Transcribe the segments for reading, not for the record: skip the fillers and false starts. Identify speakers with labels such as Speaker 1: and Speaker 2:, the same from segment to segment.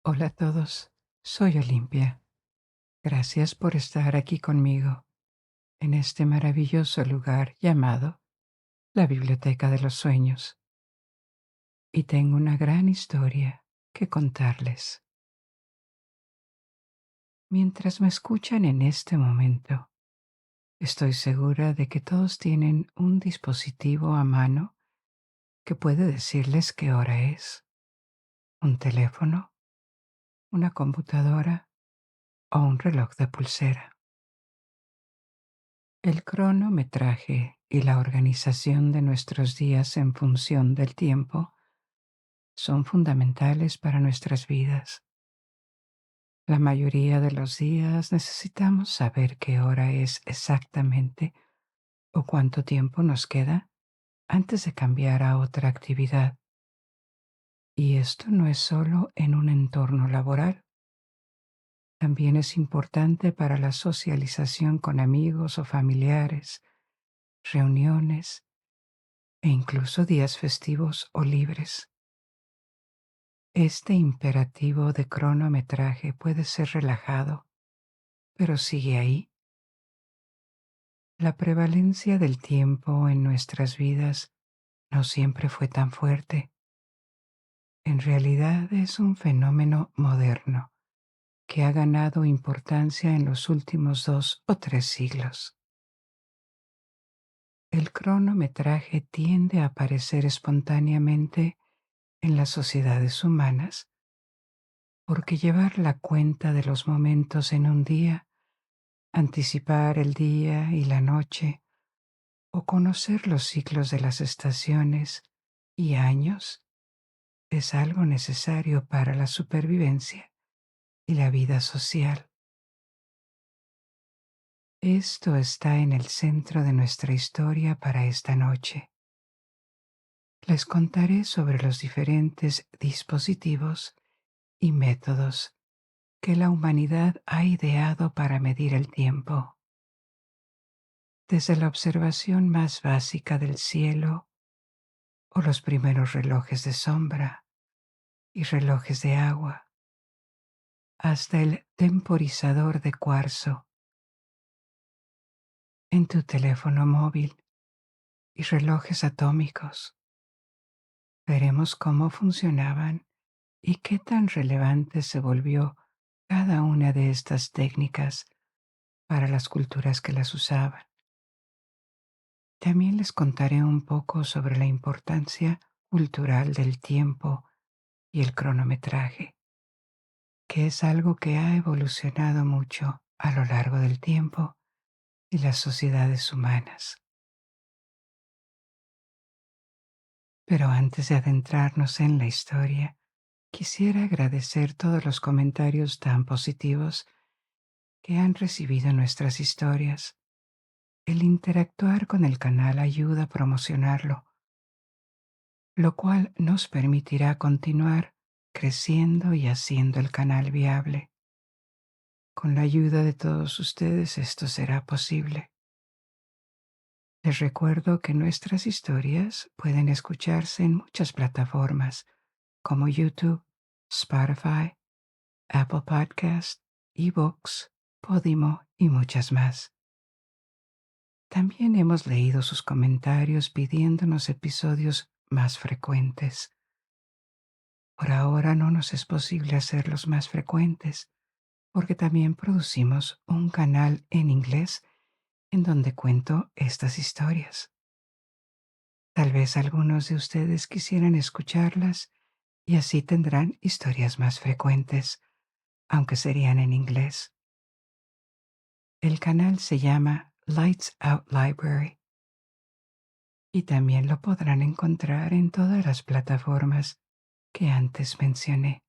Speaker 1: Hola a todos, soy Olimpia. Gracias por estar aquí conmigo en este maravilloso lugar llamado la Biblioteca de los Sueños. Y tengo una gran historia que contarles. Mientras me escuchan en este momento, estoy segura de que todos tienen un dispositivo a mano que puede decirles qué hora es. Un teléfono, una computadora o un reloj de pulsera. El cronometraje y la organización de nuestros días en función del tiempo son fundamentales para nuestras vidas. La mayoría de los días necesitamos saber qué hora es exactamente o cuánto tiempo nos queda antes de cambiar a otra actividad. Y esto no es solo en un entorno laboral. También es importante para la socialización con amigos o familiares, reuniones e incluso días festivos o libres. Este imperativo de cronometraje puede ser relajado, pero sigue ahí. La prevalencia del tiempo en nuestras vidas no siempre fue tan fuerte. En realidad es un fenómeno moderno que ha ganado importancia en los últimos 2 o 3 siglos. El cronometraje tiende a aparecer espontáneamente en las sociedades humanas porque llevar la cuenta de los momentos en un día, anticipar el día y la noche, o conocer los ciclos de las estaciones y años es algo necesario para la supervivencia y la vida social. Esto está en el centro de nuestra historia para esta noche. Les contaré sobre los diferentes dispositivos y métodos que la humanidad ha ideado para medir el tiempo. Desde la observación más básica del cielo o los primeros relojes de sombra y relojes de agua, hasta el temporizador de cuarzo en tu teléfono móvil y relojes atómicos. Veremos cómo funcionaban y qué tan relevante se volvió cada una de estas técnicas para las culturas que las usaban. También les contaré un poco sobre la importancia cultural del tiempo y el cronometraje, que es algo que ha evolucionado mucho a lo largo del tiempo y las sociedades humanas. Pero antes de adentrarnos en la historia, quisiera agradecer todos los comentarios tan positivos que han recibido nuestras historias. El interactuar con el canal ayuda a promocionarlo, lo cual nos permitirá continuar creciendo y haciendo el canal viable. Con la ayuda de todos ustedes esto será posible. Les recuerdo que nuestras historias pueden escucharse en muchas plataformas como YouTube, Spotify, Apple Podcast, eBooks, Podimo y muchas más. También hemos leído sus comentarios pidiéndonos episodios más frecuentes. Por ahora no nos es posible hacerlos más frecuentes, porque también producimos un canal en inglés en donde cuento estas historias. Tal vez algunos de ustedes quisieran escucharlas y así tendrán historias más frecuentes, aunque serían en inglés. El canal se llama Lights Out Library y también lo podrán encontrar en todas las plataformas que antes mencioné.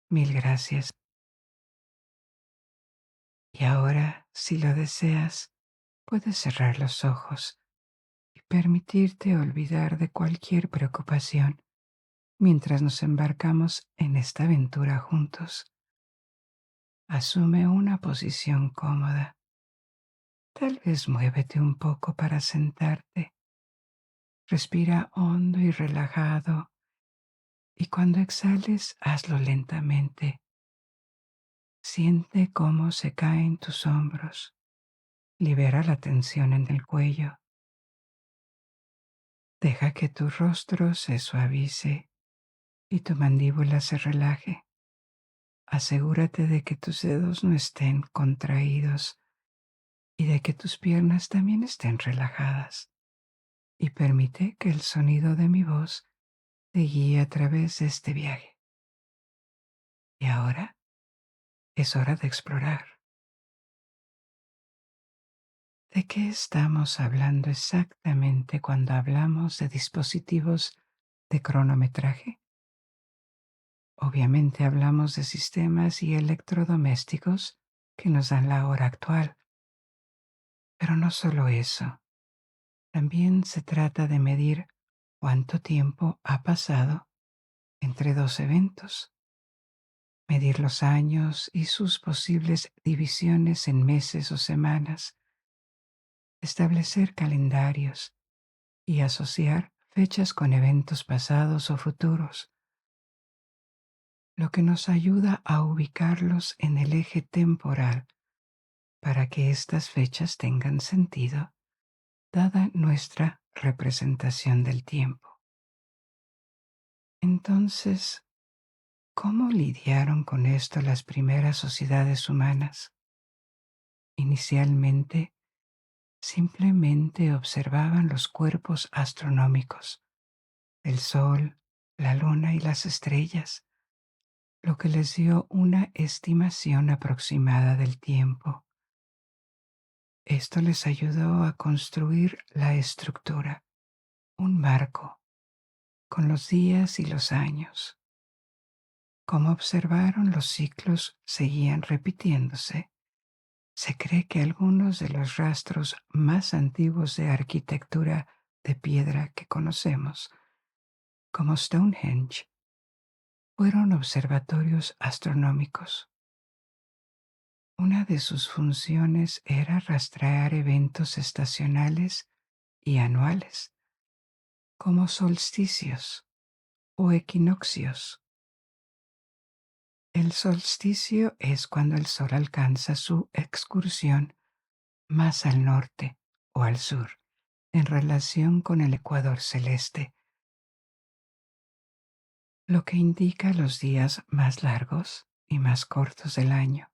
Speaker 1: Mil gracias. Y ahora, si lo deseas, puedes cerrar los ojos y permitirte olvidar de cualquier preocupación mientras nos embarcamos en esta aventura juntos. Asume una posición cómoda. Tal vez muévete un poco para sentarte. Respira hondo y relajado y cuando exhales, hazlo lentamente. Siente cómo se caen tus hombros. Libera la tensión en el cuello. Deja que tu rostro se suavice y tu mandíbula se relaje. Asegúrate de que tus dedos no estén contraídos y de que tus piernas también estén relajadas. Y permite que el sonido de mi voz te guíe a través de este viaje. Y ahora es hora de explorar. ¿De qué estamos hablando exactamente cuando hablamos de dispositivos de cronometraje? Obviamente hablamos de sistemas y electrodomésticos que nos dan la hora actual. Pero no solo eso. También se trata de medir cuánto tiempo ha pasado entre dos eventos, medir los años y sus posibles divisiones en meses o semanas, establecer calendarios y asociar fechas con eventos pasados o futuros, lo que nos ayuda a ubicarlos en el eje temporal para que estas fechas tengan sentido, dada nuestra representación del tiempo. Entonces, ¿cómo lidiaron con esto las primeras sociedades humanas? Inicialmente, simplemente observaban los cuerpos astronómicos, el Sol, la Luna y las estrellas, lo que les dio una estimación aproximada del tiempo. Esto les ayudó a construir la estructura, un marco, con los días y los años. Como observaron los ciclos seguían repitiéndose, se cree que algunos de los rastros más antiguos de arquitectura de piedra que conocemos, como Stonehenge, fueron observatorios astronómicos. Una de sus funciones era rastrear eventos estacionales y anuales, como solsticios o equinoccios. El solsticio es cuando el sol alcanza su excursión más al norte o al sur en relación con el ecuador celeste, lo que indica los días más largos y más cortos del año.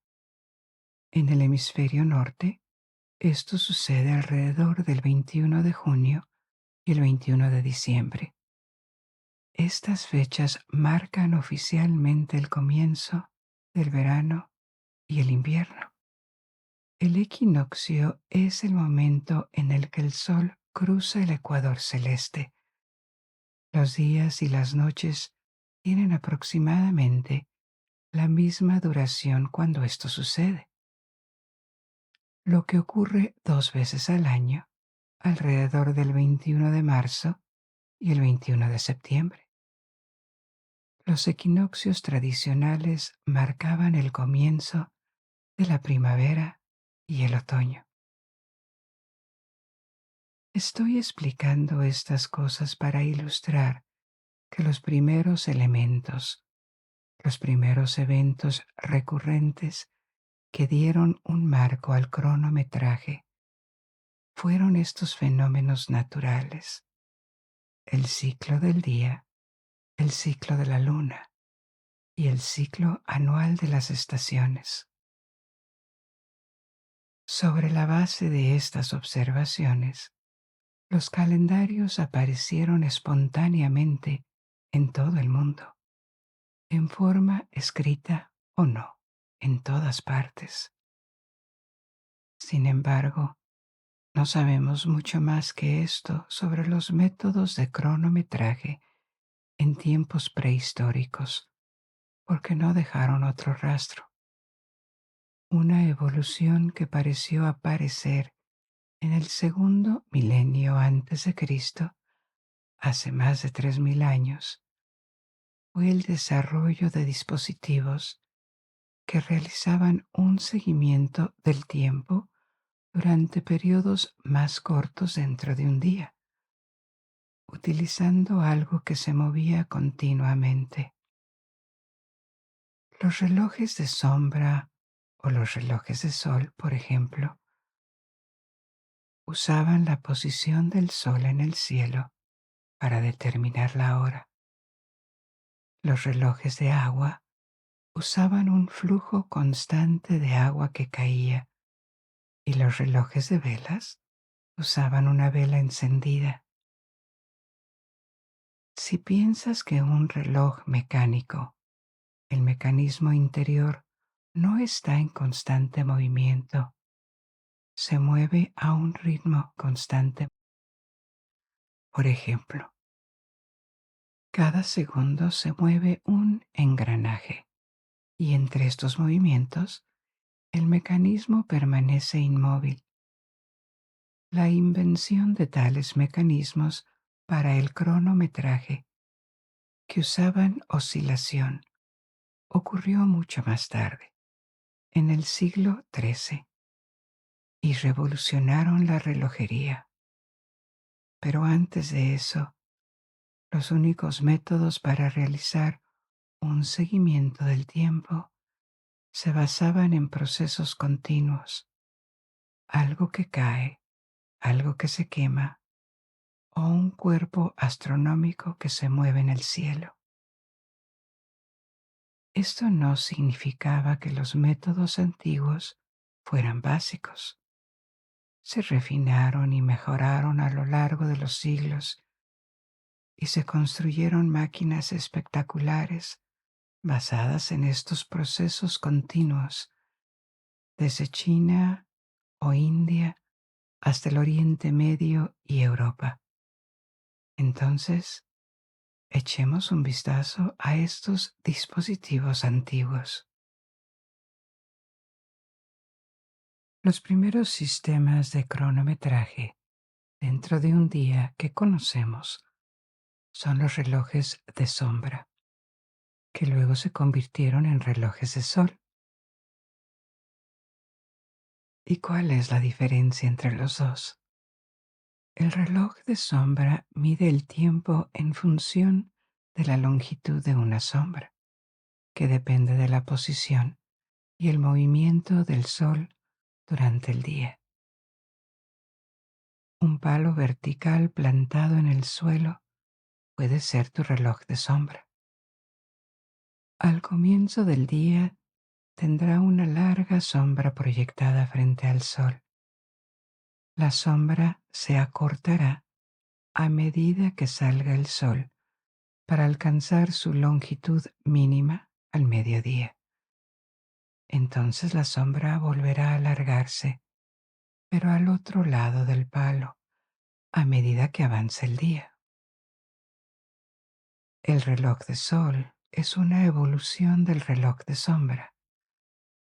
Speaker 1: En el hemisferio norte, esto sucede alrededor del 21 de junio y el 21 de diciembre. Estas fechas marcan oficialmente el comienzo del verano y el invierno. El equinoccio es el momento en el que el sol cruza el ecuador celeste. Los días y las noches tienen aproximadamente la misma duración cuando esto sucede, lo que ocurre 2 veces al año, alrededor del 21 de marzo y el 21 de septiembre. Los equinoccios tradicionales marcaban el comienzo de la primavera y el otoño. Estoy explicando estas cosas para ilustrar que los primeros elementos, los primeros eventos recurrentes que dieron un marco al cronometraje, fueron estos fenómenos naturales: el ciclo del día, el ciclo de la luna y el ciclo anual de las estaciones. Sobre la base de estas observaciones, los calendarios aparecieron espontáneamente en todo el mundo, en forma escrita o no, en todas partes. Sin embargo, no sabemos mucho más que esto sobre los métodos de cronometraje en tiempos prehistóricos, porque no dejaron otro rastro. Una evolución que pareció aparecer en el segundo milenio antes de Cristo, hace más de 3000 años, fue el desarrollo de dispositivos que realizaban un seguimiento del tiempo durante periodos más cortos dentro de un día. utilizando algo que se movía continuamente. Los relojes de sombra o los relojes de sol, por ejemplo, usaban la posición del sol en el cielo para determinar la hora. Los relojes de agua usaban un flujo constante de agua que caía, y los relojes de velas usaban una vela encendida. Si piensas que un reloj mecánico, el mecanismo interior, no está en constante movimiento, se mueve a un ritmo constante. Por ejemplo, cada segundo se mueve un engranaje, y entre estos movimientos el mecanismo permanece inmóvil. La invención de tales mecanismos para el cronometraje, que usaban oscilación, ocurrió mucho más tarde, en el siglo XIII, y revolucionaron la relojería. Pero antes de eso, los únicos métodos para realizar un seguimiento del tiempo se basaban en procesos continuos, algo que cae, algo que se quema, o un cuerpo astronómico que se mueve en el cielo. Esto no significaba que los métodos antiguos fueran básicos. Se refinaron y mejoraron a lo largo de los siglos y se construyeron máquinas espectaculares basadas en estos procesos continuos, desde China o India hasta el Oriente Medio y Europa. Entonces, echemos un vistazo a estos dispositivos antiguos. Los primeros sistemas de cronometraje dentro de un día que conocemos son los relojes de sombra, que luego se convirtieron en relojes de sol. ¿Y cuál es la diferencia entre los dos? El reloj de sombra mide el tiempo en función de la longitud de una sombra, que depende de la posición y el movimiento del sol durante el día. Un palo vertical plantado en el suelo puede ser tu reloj de sombra. Al comienzo del día tendrá una larga sombra proyectada frente al sol. La sombra se acortará a medida que salga el sol para alcanzar su longitud mínima al mediodía. Entonces la sombra volverá a alargarse, pero al otro lado del palo, a medida que avance el día. El reloj de sol es una evolución del reloj de sombra.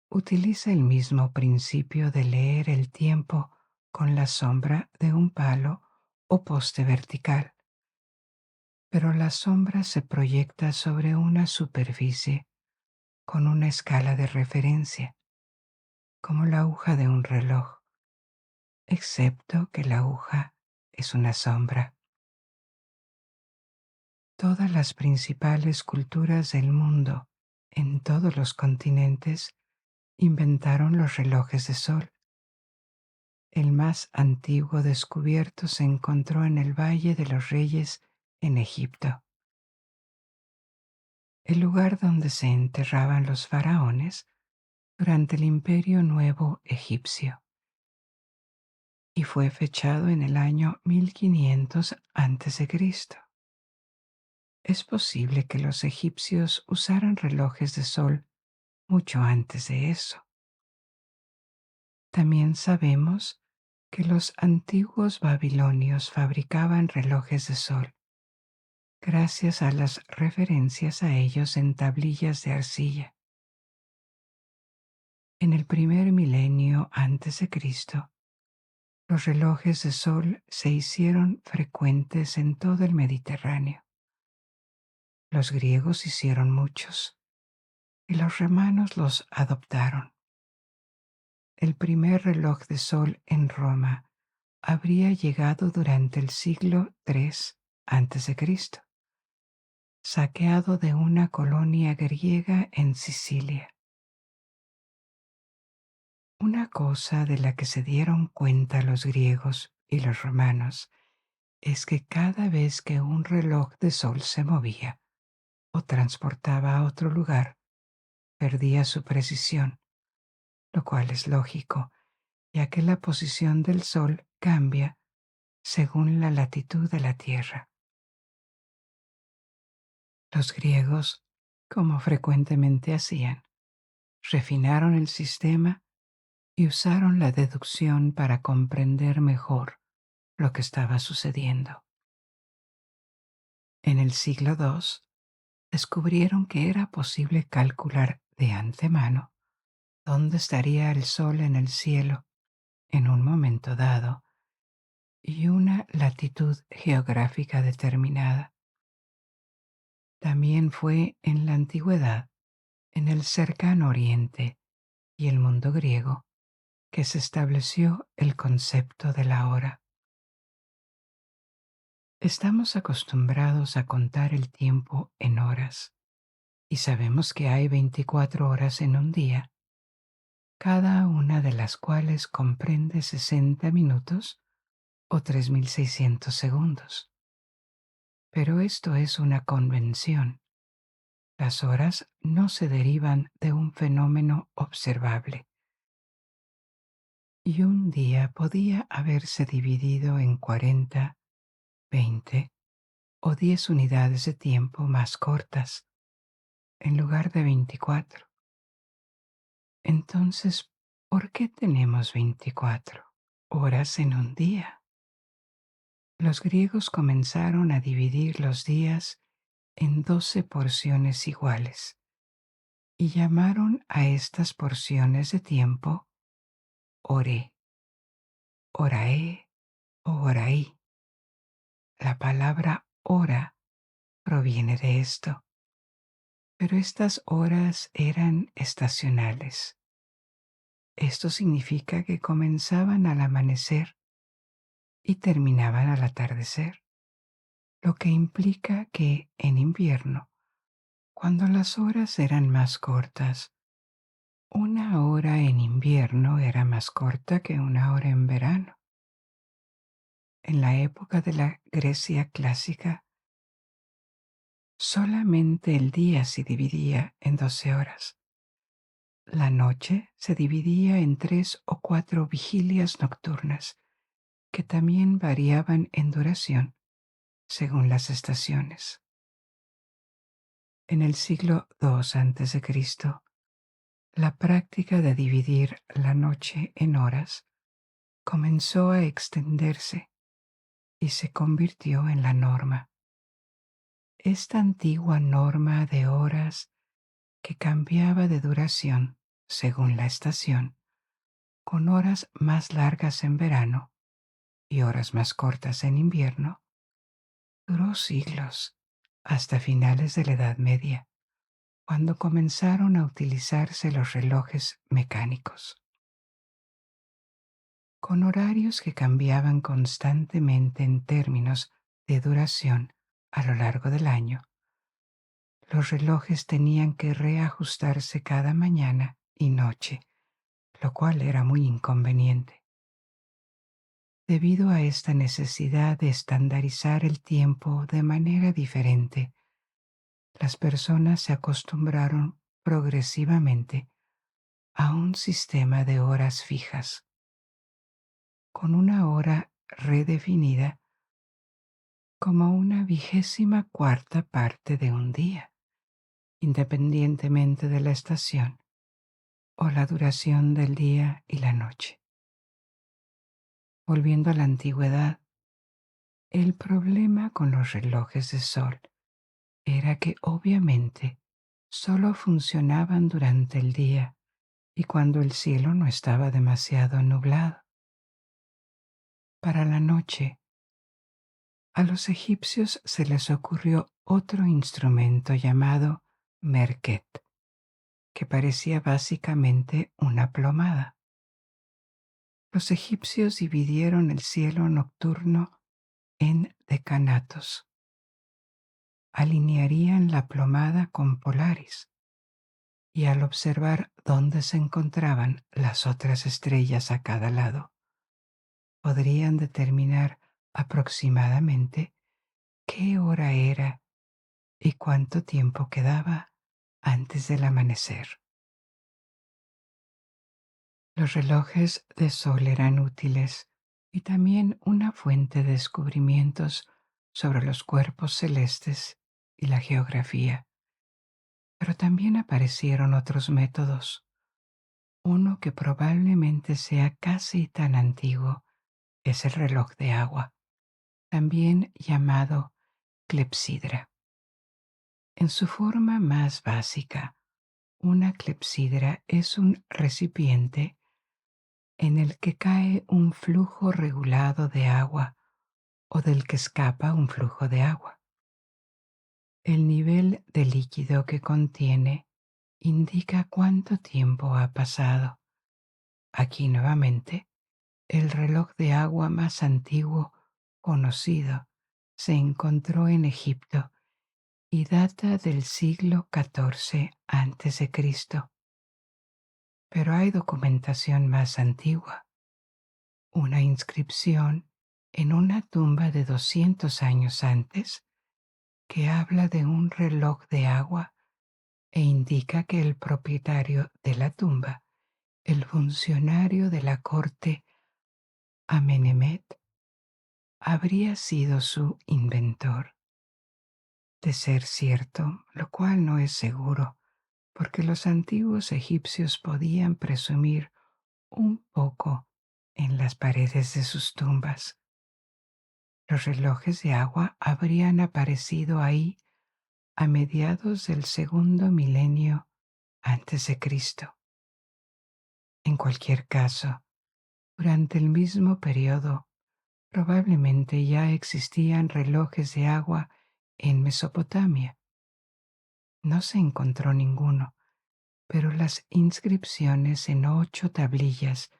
Speaker 1: Utiliza el mismo principio de leer el tiempo con la sombra de un palo o poste vertical, pero la sombra se proyecta sobre una superficie con una escala de referencia, como la aguja de un reloj, excepto que la aguja es una sombra. Todas las principales culturas del mundo, en todos los continentes, inventaron los relojes de sol. El más antiguo descubierto se encontró en el Valle de los Reyes en Egipto, el lugar donde se enterraban los faraones durante el Imperio Nuevo Egipcio, y fue fechado en el año 1500 a.C. Es posible que los egipcios usaran relojes de sol mucho antes de eso. También sabemos que los antiguos babilonios fabricaban relojes de sol, gracias a las referencias a ellos en tablillas de arcilla. En el primer milenio antes de Cristo, los relojes de sol se hicieron frecuentes en todo el Mediterráneo. Los griegos hicieron muchos y los romanos los adoptaron. El primer reloj de sol en Roma habría llegado durante el siglo III a.C., saqueado de una colonia griega en Sicilia. Una cosa de la que se dieron cuenta los griegos y los romanos es que cada vez que un reloj de sol se movía o transportaba a otro lugar, perdía su precisión, lo cual es lógico, ya que la posición del sol cambia según la latitud de la Tierra. Los griegos, como frecuentemente hacían, refinaron el sistema y usaron la deducción para comprender mejor lo que estaba sucediendo. En el siglo II, descubrieron que era posible calcular de antemano dónde estaría el Sol en el cielo en un momento dado y una latitud geográfica determinada. También fue en la antigüedad, en el cercano Oriente y el mundo griego, que se estableció el concepto de la hora. Estamos acostumbrados a contar el tiempo en horas y sabemos que hay 24 horas en un día, cada una de las cuales comprende 60 minutos o 3600 segundos. Pero esto es una convención. Las horas no se derivan de un fenómeno observable. Y un día podía haberse dividido en 40, 20 o 10 unidades de tiempo más cortas, en lugar de 24. Entonces, ¿por qué tenemos 24 horas en un día? Los griegos comenzaron a dividir los días en 12 porciones iguales y llamaron a estas porciones de tiempo oré, orae o oraí. La palabra hora proviene de esto, pero estas horas eran estacionales. Esto significa que comenzaban al amanecer y terminaban al atardecer, lo que implica que en invierno, cuando las horas eran más cortas, una hora en invierno era más corta que una hora en verano. En la época de la Grecia clásica, solamente el día se dividía en 12 horas. La noche se dividía en 3 o 4 vigilias nocturnas, que también variaban en duración según las estaciones. En el siglo II a.C., la práctica de dividir la noche en horas comenzó a extenderse y se convirtió en la norma. Esta antigua norma de horas que cambiaba de duración según la estación, con horas más largas en verano y horas más cortas en invierno, duró siglos, hasta finales de la Edad Media, cuando comenzaron a utilizarse los relojes mecánicos. Con horarios que cambiaban constantemente en términos de duración a lo largo del año, los relojes tenían que reajustarse cada mañana y noche, lo cual era muy inconveniente. Debido a esta necesidad de estandarizar el tiempo de manera diferente, las personas se acostumbraron progresivamente a un sistema de horas fijas, con una hora redefinida como una 24ª parte de un día, independientemente de la estación o la duración del día y la noche. Volviendo a la antigüedad, el problema con los relojes de sol era que obviamente solo funcionaban durante el día y cuando el cielo no estaba demasiado nublado. Para la noche, a los egipcios se les ocurrió otro instrumento llamado merquet, que parecía básicamente una plomada. Los egipcios dividieron el cielo nocturno en decanatos, alinearían la plomada con Polaris y al observar dónde se encontraban las otras estrellas a cada lado, podrían determinar aproximadamente qué hora era y cuánto tiempo quedaba antes del amanecer. Los relojes de sol eran útiles y también una fuente de descubrimientos sobre los cuerpos celestes y la geografía. Pero también aparecieron otros métodos. Uno que probablemente sea casi tan antiguo es el reloj de agua, también llamado clepsidra. En su forma más básica, una clepsidra es un recipiente en el que cae un flujo regulado de agua o del que escapa un flujo de agua. El nivel de líquido que contiene indica cuánto tiempo ha pasado. Aquí nuevamente, el reloj de agua más antiguo conocido se encontró en Egipto y data del siglo XIV a.C. Pero hay documentación más antigua, una inscripción en una tumba de 200 años antes que habla de un reloj de agua e indica que el propietario de la tumba, el funcionario de la corte Amenemhet, habría sido su inventor. De ser cierto, lo cual no es seguro, porque los antiguos egipcios podían presumir un poco en las paredes de sus tumbas. Los relojes de agua habrían aparecido ahí a mediados del segundo milenio antes de Cristo. En cualquier caso, durante el mismo periodo, probablemente ya existían relojes de agua en Mesopotamia. No se encontró ninguno, pero las inscripciones en 8 tablillas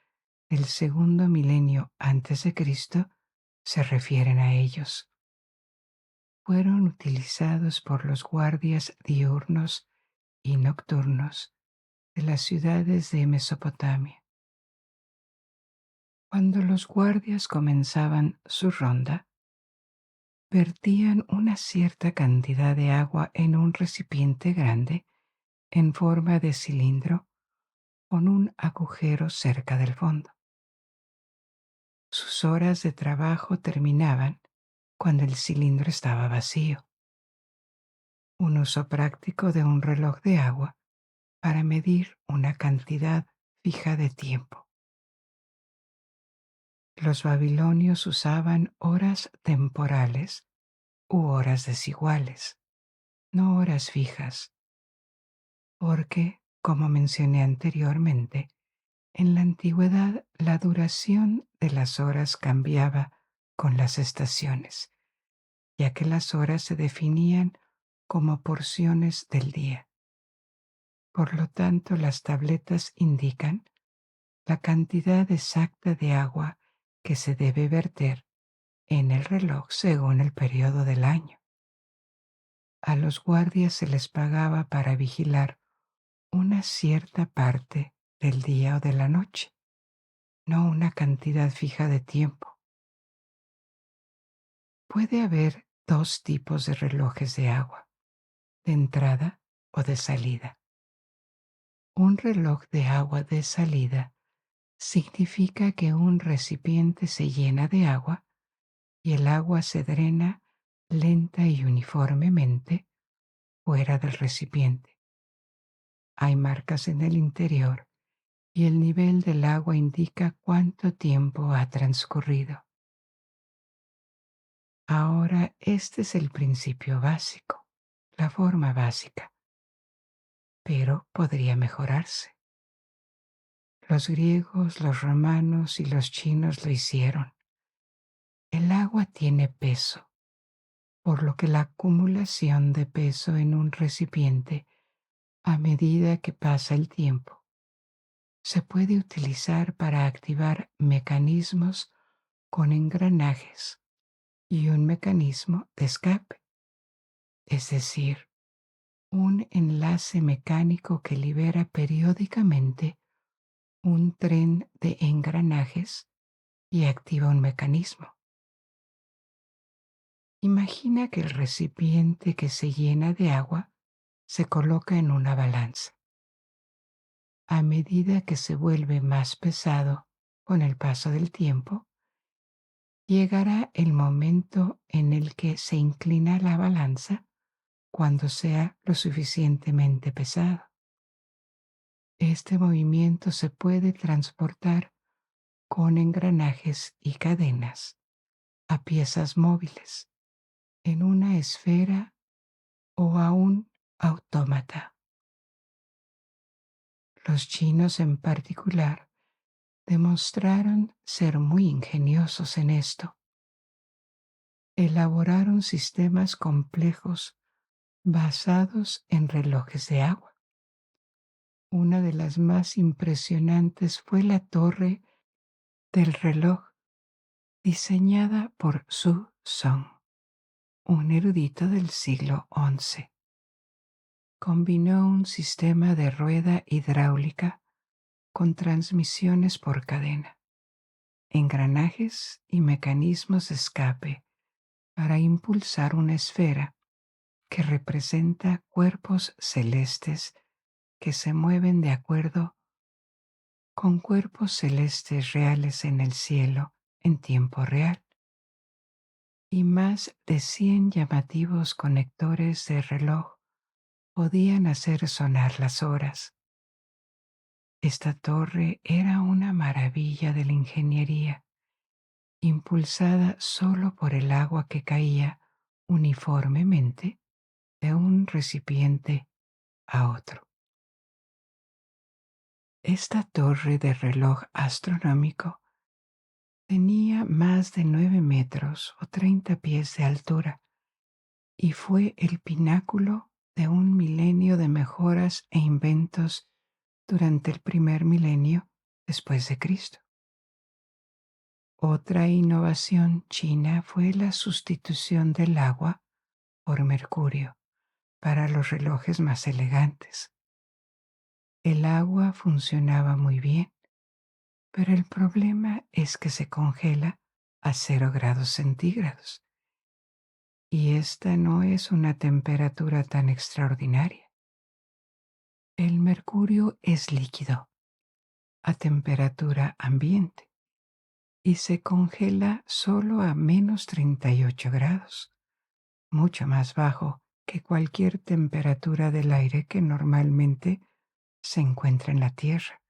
Speaker 1: del segundo milenio antes de Cristo se refieren a ellos. Fueron utilizados por los guardias diurnos y nocturnos de las ciudades de Mesopotamia. Cuando los guardias comenzaban su ronda, vertían una cierta cantidad de agua en un recipiente grande en forma de cilindro con un agujero cerca del fondo. Sus horas de trabajo terminaban cuando el cilindro estaba vacío. Un uso práctico de un reloj de agua para medir una cantidad fija de tiempo. Los babilonios usaban horas temporales u horas desiguales, no horas fijas, porque, como mencioné anteriormente, en la antigüedad la duración de las horas cambiaba con las estaciones, ya que las horas se definían como porciones del día. Por lo tanto, las tabletas indican la cantidad exacta de agua que se debe verter en el reloj según el periodo del año. A los guardias se les pagaba para vigilar una cierta parte del día o de la noche, no una cantidad fija de tiempo. Puede haber dos tipos de relojes de agua, de entrada o de salida. Un reloj de agua de salida significa que un recipiente se llena de agua y el agua se drena lenta y uniformemente fuera del recipiente. Hay marcas en el interior y el nivel del agua indica cuánto tiempo ha transcurrido. Ahora, este es el principio básico, la forma básica, pero podría mejorarse. Los griegos, los romanos y los chinos lo hicieron. El agua tiene peso, por lo que la acumulación de peso en un recipiente a medida que pasa el tiempo se puede utilizar para activar mecanismos con engranajes y un mecanismo de escape. es decir, un enlace mecánico que libera periódicamente un tren de engranajes y activa un mecanismo. Imagina que el recipiente que se llena de agua se coloca en una balanza. A medida que se vuelve más pesado con el paso del tiempo, llegará el momento en el que se inclina la balanza cuando sea lo suficientemente pesado. Este movimiento se puede transportar con engranajes y cadenas a piezas móviles, en una esfera o a un autómata. Los chinos en particular demostraron ser muy ingeniosos en esto. Elaboraron sistemas complejos basados en relojes de agua. Una de las más impresionantes fue la torre del reloj diseñada por Su Song, un erudito del siglo XI. Combinó un sistema de rueda hidráulica con transmisiones por cadena, engranajes y mecanismos de escape para impulsar una esfera que representa cuerpos celestes que se mueven de acuerdo con cuerpos celestes reales en el cielo en tiempo real, y más de 100 llamativos conectores de reloj podían hacer sonar las horas. Esta torre era una maravilla de la ingeniería, impulsada solo por el agua que caía uniformemente de un recipiente a otro. Esta torre de reloj astronómico tenía más de 9 metros o 30 pies de altura y fue el pináculo de un milenio de mejoras e inventos durante el primer milenio después de Cristo. Otra innovación china fue la sustitución del agua por mercurio para los relojes más elegantes. El agua funcionaba muy bien, pero el problema es que se congela a 0 °C, y esta no es una temperatura tan extraordinaria. El mercurio es líquido a temperatura ambiente y se congela solo a -38 grados, mucho más bajo que cualquier temperatura del aire que normalmente se encuentra en la Tierra.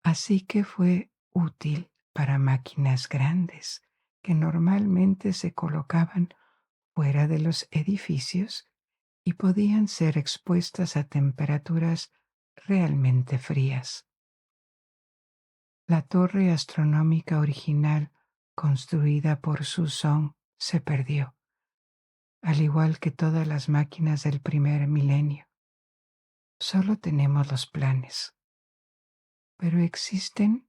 Speaker 1: Así que fue útil para máquinas grandes que normalmente se colocaban fuera de los edificios y podían ser expuestas a temperaturas realmente frías. La torre astronómica original, construida por Suzong, se perdió, al igual que todas las máquinas del primer milenio. Solo tenemos los planes, pero existen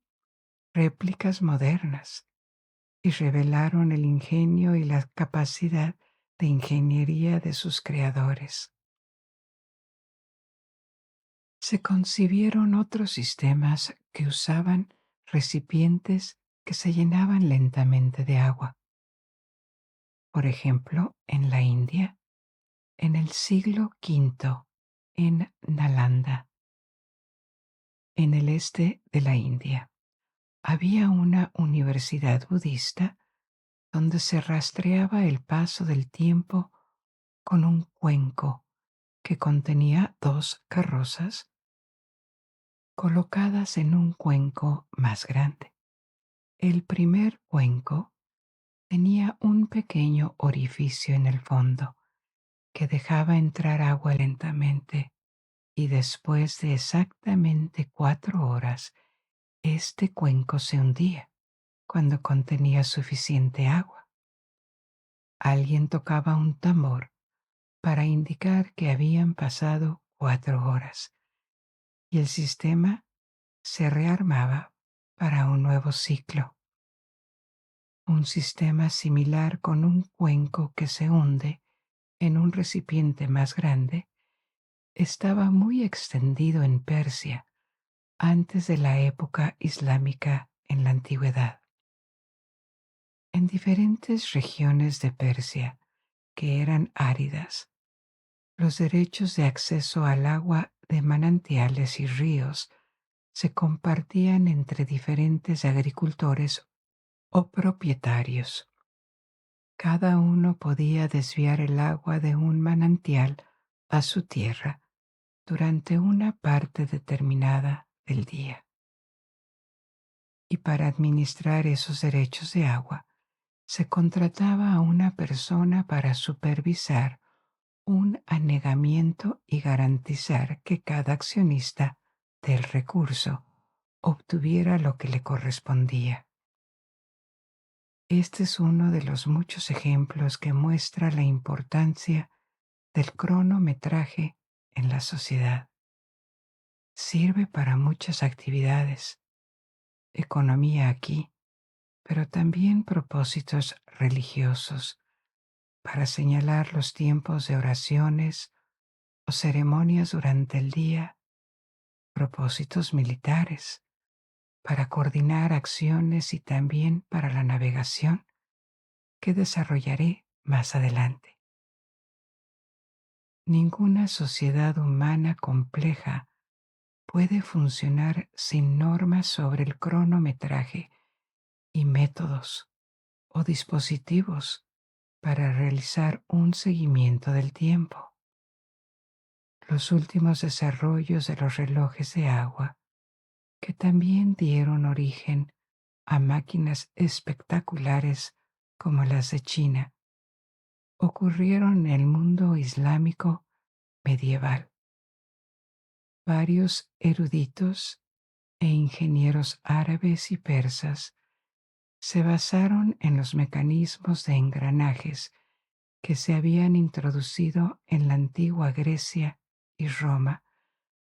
Speaker 1: réplicas modernas y revelaron el ingenio y la capacidad de ingeniería de sus creadores. Se concibieron otros sistemas que usaban recipientes que se llenaban lentamente de agua. Por ejemplo, en la India, en el siglo V, en Nalanda, en el este de la India, había una universidad budista donde se rastreaba el paso del tiempo con un cuenco que contenía 2 carrozas colocadas en un cuenco más grande. El primer cuenco tenía un pequeño orificio en el fondo que dejaba entrar agua lentamente, y después de exactamente 4 horas, este cuenco se hundía cuando contenía suficiente agua. Alguien tocaba un tambor para indicar que habían pasado 4 horas, y el sistema se rearmaba para un nuevo ciclo. Un sistema similar con un cuenco que se hunde en un recipiente más grande, estaba muy extendido en Persia antes de la época islámica en la antigüedad. En diferentes regiones de Persia, que eran áridas, los derechos de acceso al agua de manantiales y ríos se compartían entre diferentes agricultores o propietarios. Cada uno podía desviar el agua de un manantial a su tierra durante una parte determinada del día. Y para administrar esos derechos de agua, se contrataba a una persona para supervisar un anegamiento y garantizar que cada accionista del recurso obtuviera lo que le correspondía. Este es uno de los muchos ejemplos que muestra la importancia del cronometraje en la sociedad. Sirve para muchas actividades, economía aquí, pero también propósitos religiosos, para señalar los tiempos de oraciones o ceremonias durante el día, propósitos militares, para coordinar acciones y también para la navegación, que desarrollaré más adelante. Ninguna sociedad humana compleja puede funcionar sin normas sobre el cronometraje y métodos o dispositivos para realizar un seguimiento del tiempo. Los últimos desarrollos de los relojes de agua, que también dieron origen a máquinas espectaculares como las de China, ocurrieron en el mundo islámico medieval. Varios eruditos e ingenieros árabes y persas se basaron en los mecanismos de engranajes que se habían introducido en la antigua Grecia y Roma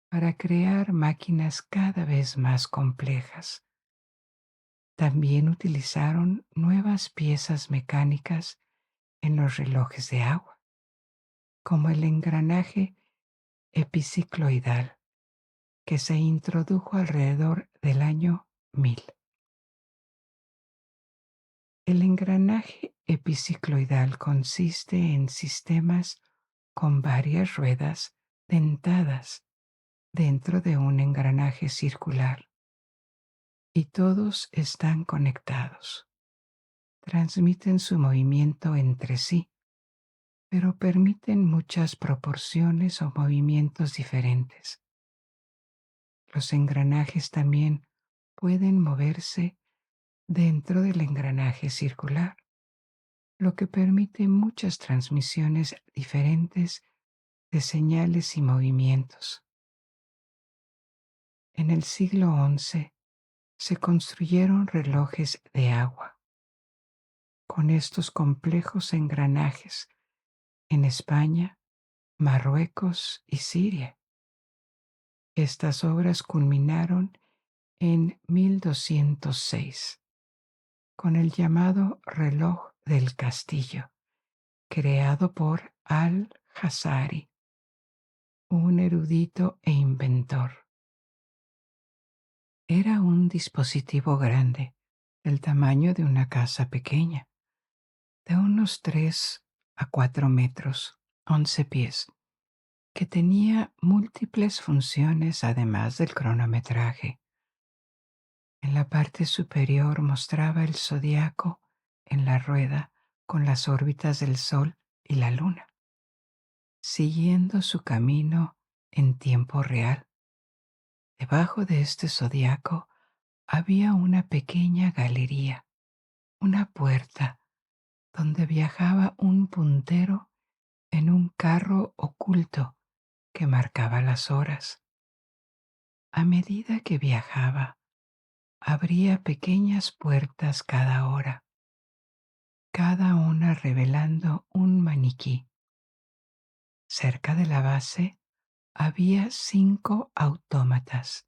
Speaker 1: para crear máquinas cada vez más complejas. También utilizaron nuevas piezas mecánicas en los relojes de agua, como el engranaje epicicloidal, que se introdujo alrededor del año 1000. El engranaje epicicloidal consiste en sistemas con varias ruedas dentadas dentro de un engranaje circular, y todos están conectados. Transmiten su movimiento entre sí, pero permiten muchas proporciones o movimientos diferentes. Los engranajes también pueden moverse dentro del engranaje circular, lo que permite muchas transmisiones diferentes de señales y movimientos. En el siglo XI se construyeron relojes de agua con estos complejos engranajes en España, Marruecos y Siria. Estas obras culminaron en 1206 con el llamado reloj del castillo, creado por Al-Jazari, un erudito e inventor. Era un dispositivo grande, del tamaño de una casa pequeña, de unos 3 a 4 metros, 11 pies, que tenía múltiples funciones además del cronometraje. En la parte superior mostraba el zodiaco en la rueda con las órbitas del Sol y la Luna, siguiendo su camino en tiempo real. Debajo de este zodiaco había una pequeña galería, una puerta, donde viajaba un puntero en un carro oculto que marcaba las horas. A medida que viajaba, abría pequeñas puertas cada hora, cada una revelando un maniquí. Cerca de la base había 5 autómatas,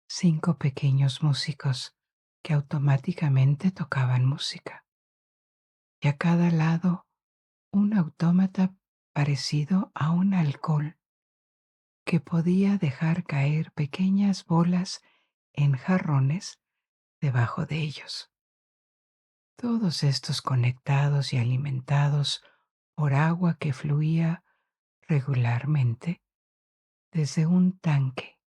Speaker 1: 5 pequeños músicos que automáticamente tocaban música. Y a cada lado un autómata parecido a un alcohol que podía dejar caer pequeñas bolas en jarrones debajo de ellos. Todos estos conectados y alimentados por agua que fluía regularmente desde un tanque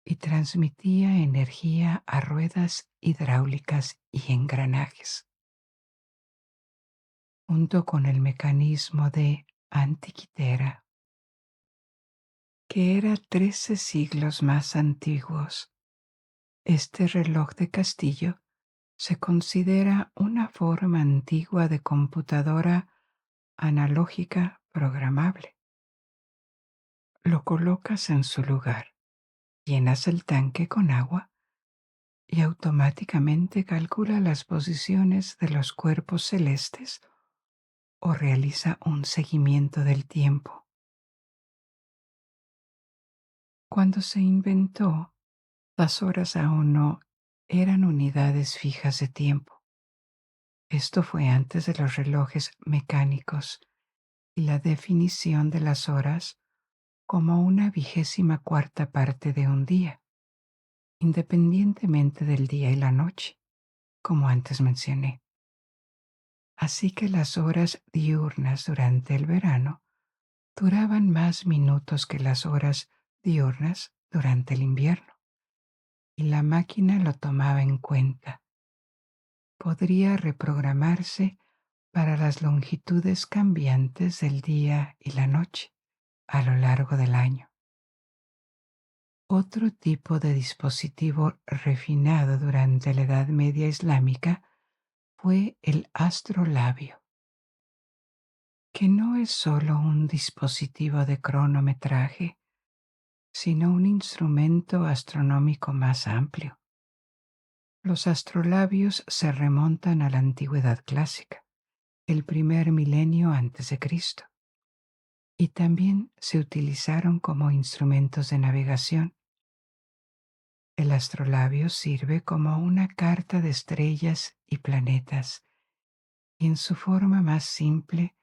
Speaker 1: y transmitía energía a ruedas hidráulicas y engranajes, junto con el mecanismo de Antiquitera, que era 13 siglos más antiguos. Este reloj de castillo se considera una forma antigua de computadora analógica programable. Lo colocas en su lugar, llenas el tanque con agua y automáticamente calcula las posiciones de los cuerpos celestes o realiza un seguimiento del tiempo. Cuando se inventó, las horas aún no eran unidades fijas de tiempo. Esto fue antes de los relojes mecánicos y la definición de las horas como una 24ª parte de un día, independientemente del día y la noche, como antes mencioné. Así que las horas diurnas durante el verano duraban más minutos que las horas diurnas durante el invierno, y la máquina lo tomaba en cuenta. Podría reprogramarse para las longitudes cambiantes del día y la noche a lo largo del año. Otro tipo de dispositivo refinado durante la Edad Media islámica fue el astrolabio, que no es solo un dispositivo de cronometraje, sino un instrumento astronómico más amplio. Los astrolabios se remontan a la antigüedad clásica, el primer milenio antes de Cristo, y también se utilizaron como instrumentos de navegación. El astrolabio sirve como una carta de estrellas y planetas, y en su forma más simple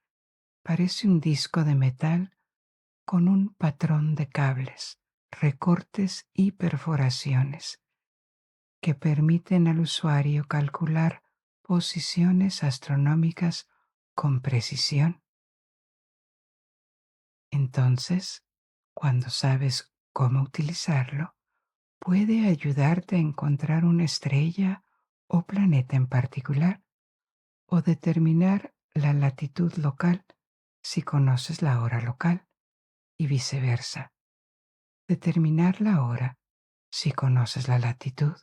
Speaker 1: parece un disco de metal con un patrón de cables, recortes y perforaciones que permiten al usuario calcular posiciones astronómicas con precisión. Entonces, cuando sabes cómo utilizarlo, puede ayudarte a encontrar una estrella o planeta en particular, o determinar la latitud local si conoces la hora local, y viceversa. Determinar la hora si conoces la latitud.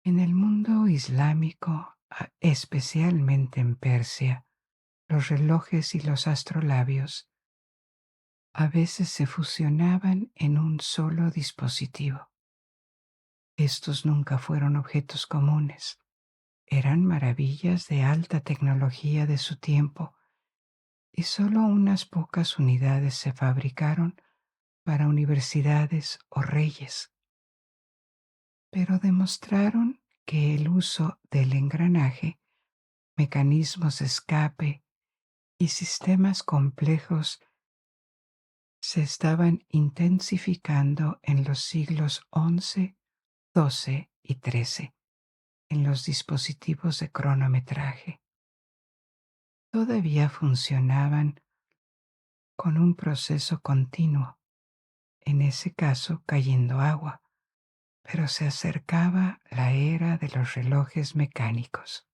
Speaker 1: En el mundo islámico, especialmente en Persia, los relojes y los astrolabios a veces se fusionaban en un solo dispositivo. Estos nunca fueron objetos comunes. Eran maravillas de alta tecnología de su tiempo, y solo unas pocas unidades se fabricaron para universidades o reyes. Pero demostraron que el uso del engranaje, mecanismos de escape y sistemas complejos se estaban intensificando en los siglos XI, XII y XIII en los dispositivos de cronometraje. Todavía funcionaban con un proceso continuo, en ese caso cayendo agua, pero se acercaba la era de los relojes mecánicos.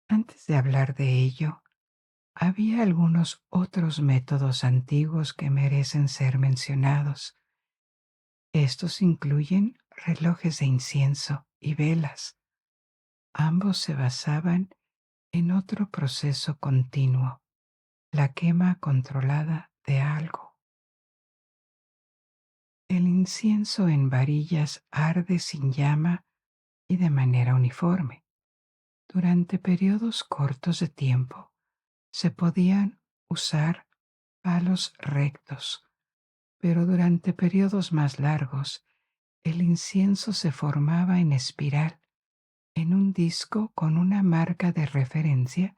Speaker 1: Antes de hablar de ello, había algunos otros métodos antiguos que merecen ser mencionados. Estos incluyen relojes de incienso y velas. Ambos se basaban en otro proceso continuo, la quema controlada de algo. El incienso en varillas arde sin llama y de manera uniforme. Durante periodos cortos de tiempo se podían usar palos rectos, pero durante periodos más largos el incienso se formaba en espiral en un disco con una marca de referencia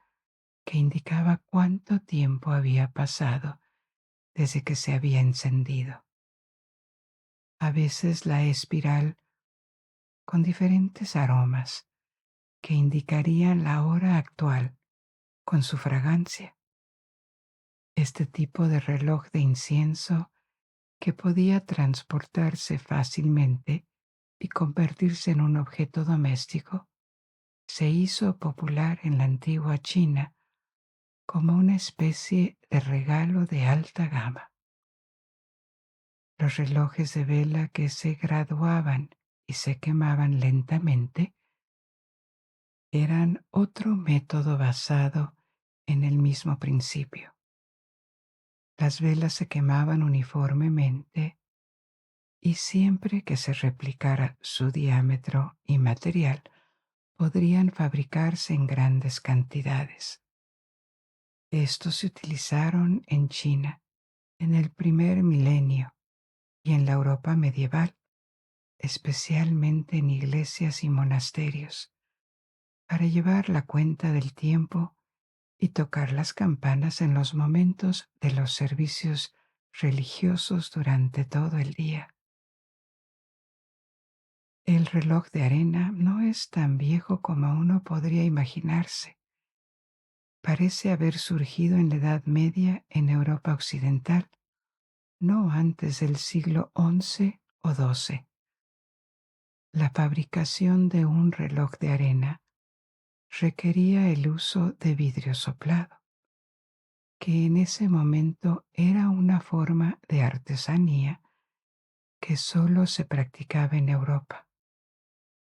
Speaker 1: que indicaba cuánto tiempo había pasado desde que se había encendido. A veces la espiral con diferentes aromas que indicarían la hora actual con su fragancia. Este tipo de reloj de incienso que podía transportarse fácilmente y convertirse en un objeto doméstico, se hizo popular en la antigua China como una especie de regalo de alta gama. Los relojes de vela que se graduaban y se quemaban lentamente eran otro método basado en el mismo principio. Las velas se quemaban uniformemente y siempre que se replicara su diámetro y material, podrían fabricarse en grandes cantidades. Estos se utilizaron en China en el primer milenio y en la Europa medieval, especialmente en iglesias y monasterios, para llevar la cuenta del tiempo y tocar las campanas en los momentos de los servicios religiosos durante todo el día. El reloj de arena no es tan viejo como uno podría imaginarse. Parece haber surgido en la Edad Media en Europa Occidental, no antes del siglo XI o XII. La fabricación de un reloj de arena requería el uso de vidrio soplado, que en ese momento era una forma de artesanía que solo se practicaba en Europa.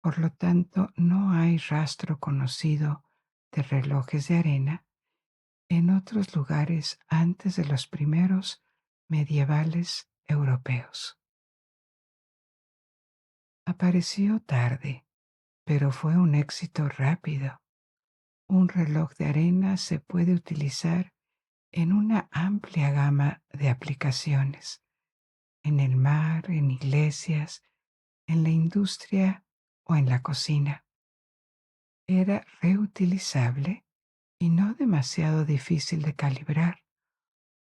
Speaker 1: Por lo tanto, no hay rastro conocido de relojes de arena en otros lugares antes de los primeros medievales europeos. Apareció tarde, pero fue un éxito rápido. Un reloj de arena se puede utilizar en una amplia gama de aplicaciones, en el mar, en iglesias, en la industria o en la cocina. Era reutilizable y no demasiado difícil de calibrar,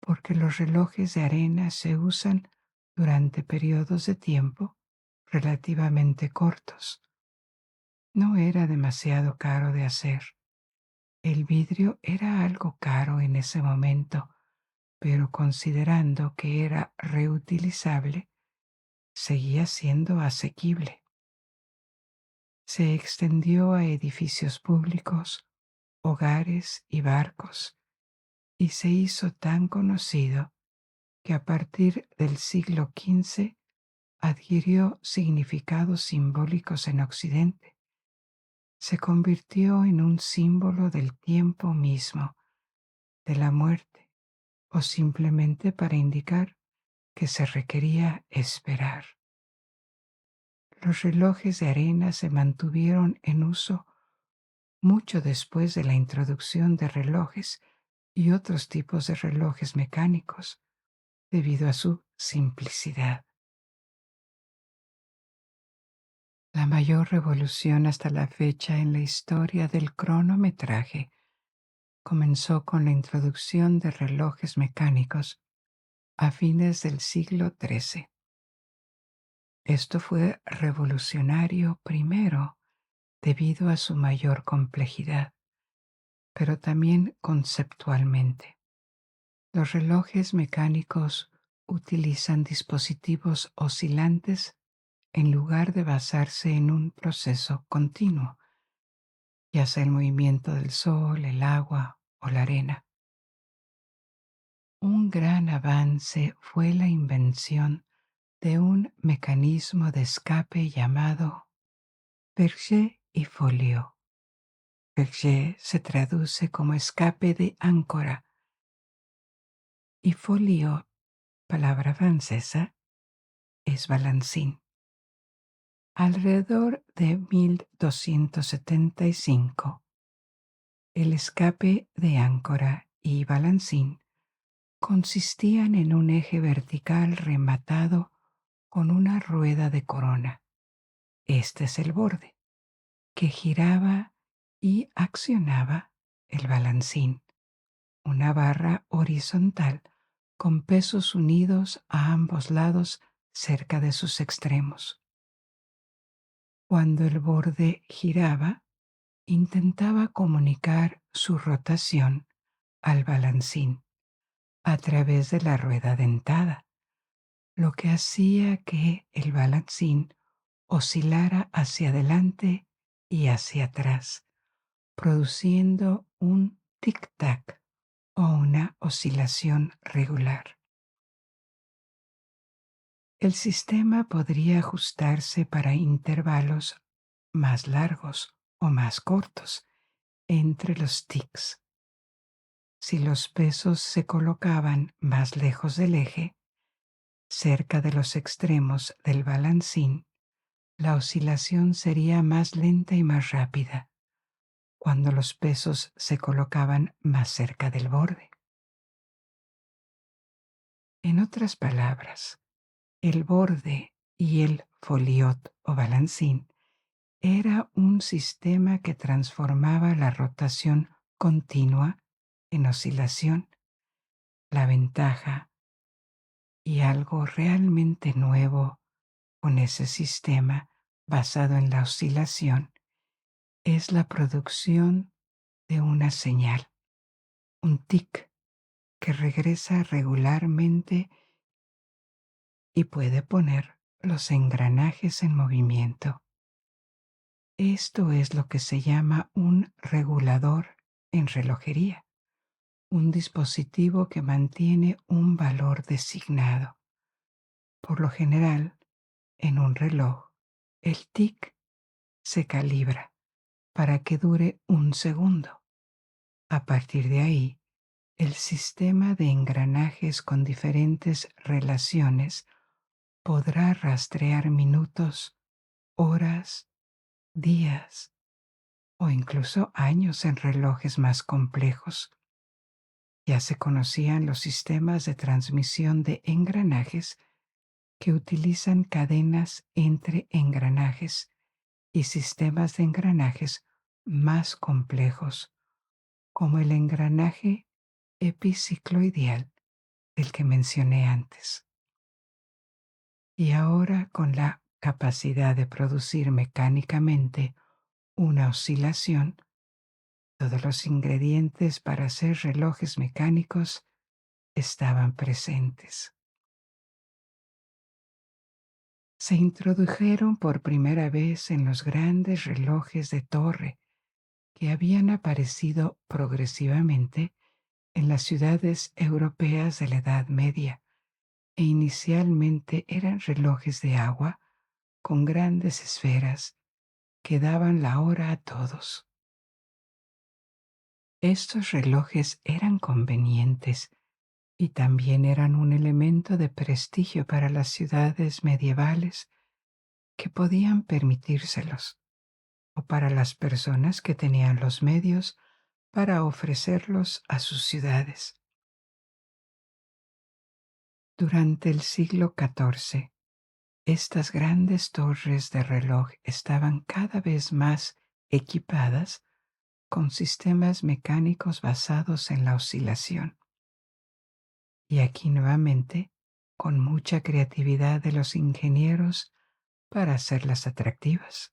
Speaker 1: porque los relojes de arena se usan durante periodos de tiempo relativamente cortos. No era demasiado caro de hacer. El vidrio era algo caro en ese momento, pero considerando que era reutilizable, seguía siendo asequible. Se extendió a edificios públicos, hogares y barcos, y se hizo tan conocido que a partir del siglo XV adquirió significados simbólicos en Occidente. Se convirtió en un símbolo del tiempo mismo, de la muerte, o simplemente para indicar que se requería esperar. Los relojes de arena se mantuvieron en uso mucho después de la introducción de relojes y otros tipos de relojes mecánicos, debido a su simplicidad. La mayor revolución hasta la fecha en la historia del cronometraje comenzó con la introducción de relojes mecánicos a fines del siglo XIII. Esto fue revolucionario primero debido a su mayor complejidad, pero también conceptualmente. Los relojes mecánicos utilizan dispositivos oscilantes en lugar de basarse en un proceso continuo, ya sea el movimiento del sol, el agua o la arena. Un gran avance fue la invención de un mecanismo de escape llamado Berger y Folio. Berger se traduce como escape de áncora y Folio, palabra francesa, es balancín. Alrededor de 1275, el escape de áncora y balancín consistían en un eje vertical rematado con una rueda de corona. Este es el borde, que giraba y accionaba el balancín. una barra horizontal con pesos unidos a ambos lados cerca de sus extremos. Cuando el borde giraba, intentaba comunicar su rotación al balancín a través de la rueda dentada, lo que hacía que el balancín oscilara hacia adelante y hacia atrás, produciendo un tic-tac o una oscilación regular. El sistema podría ajustarse para intervalos más largos o más cortos entre los tics. Si los pesos se colocaban más lejos del eje, cerca de los extremos del balancín, la oscilación sería más lenta y más rápida cuando los pesos se colocaban más cerca del borde. En otras palabras, el borde y el foliot o balancín era un sistema que transformaba la rotación continua en oscilación. La ventaja y algo realmente nuevo con ese sistema basado en la oscilación es la producción de una señal, un tic que regresa regularmente y puede poner los engranajes en movimiento. Esto es lo que se llama un regulador en relojería, un dispositivo que mantiene un valor designado. Por lo general, en un reloj, el tic se calibra para que dure un segundo. A partir de ahí, el sistema de engranajes con diferentes relaciones podrá rastrear minutos, horas, días o incluso años en relojes más complejos. Ya se conocían los sistemas de transmisión de engranajes que utilizan cadenas entre engranajes y sistemas de engranajes más complejos, como el engranaje epicicloidal del que mencioné antes. Y ahora, con la capacidad de producir mecánicamente una oscilación, todos los ingredientes para hacer relojes mecánicos estaban presentes. Se introdujeron por primera vez en los grandes relojes de torre que habían aparecido progresivamente en las ciudades europeas de la Edad Media, e inicialmente eran relojes de agua con grandes esferas que daban la hora a todos. Estos relojes eran convenientes y también eran un elemento de prestigio para las ciudades medievales que podían permitírselos, o para las personas que tenían los medios para ofrecerlos a sus ciudades. Durante el siglo XIV, estas grandes torres de reloj estaban cada vez más equipadas con sistemas mecánicos basados en la oscilación. Y aquí nuevamente, con mucha creatividad de los ingenieros para hacerlas atractivas.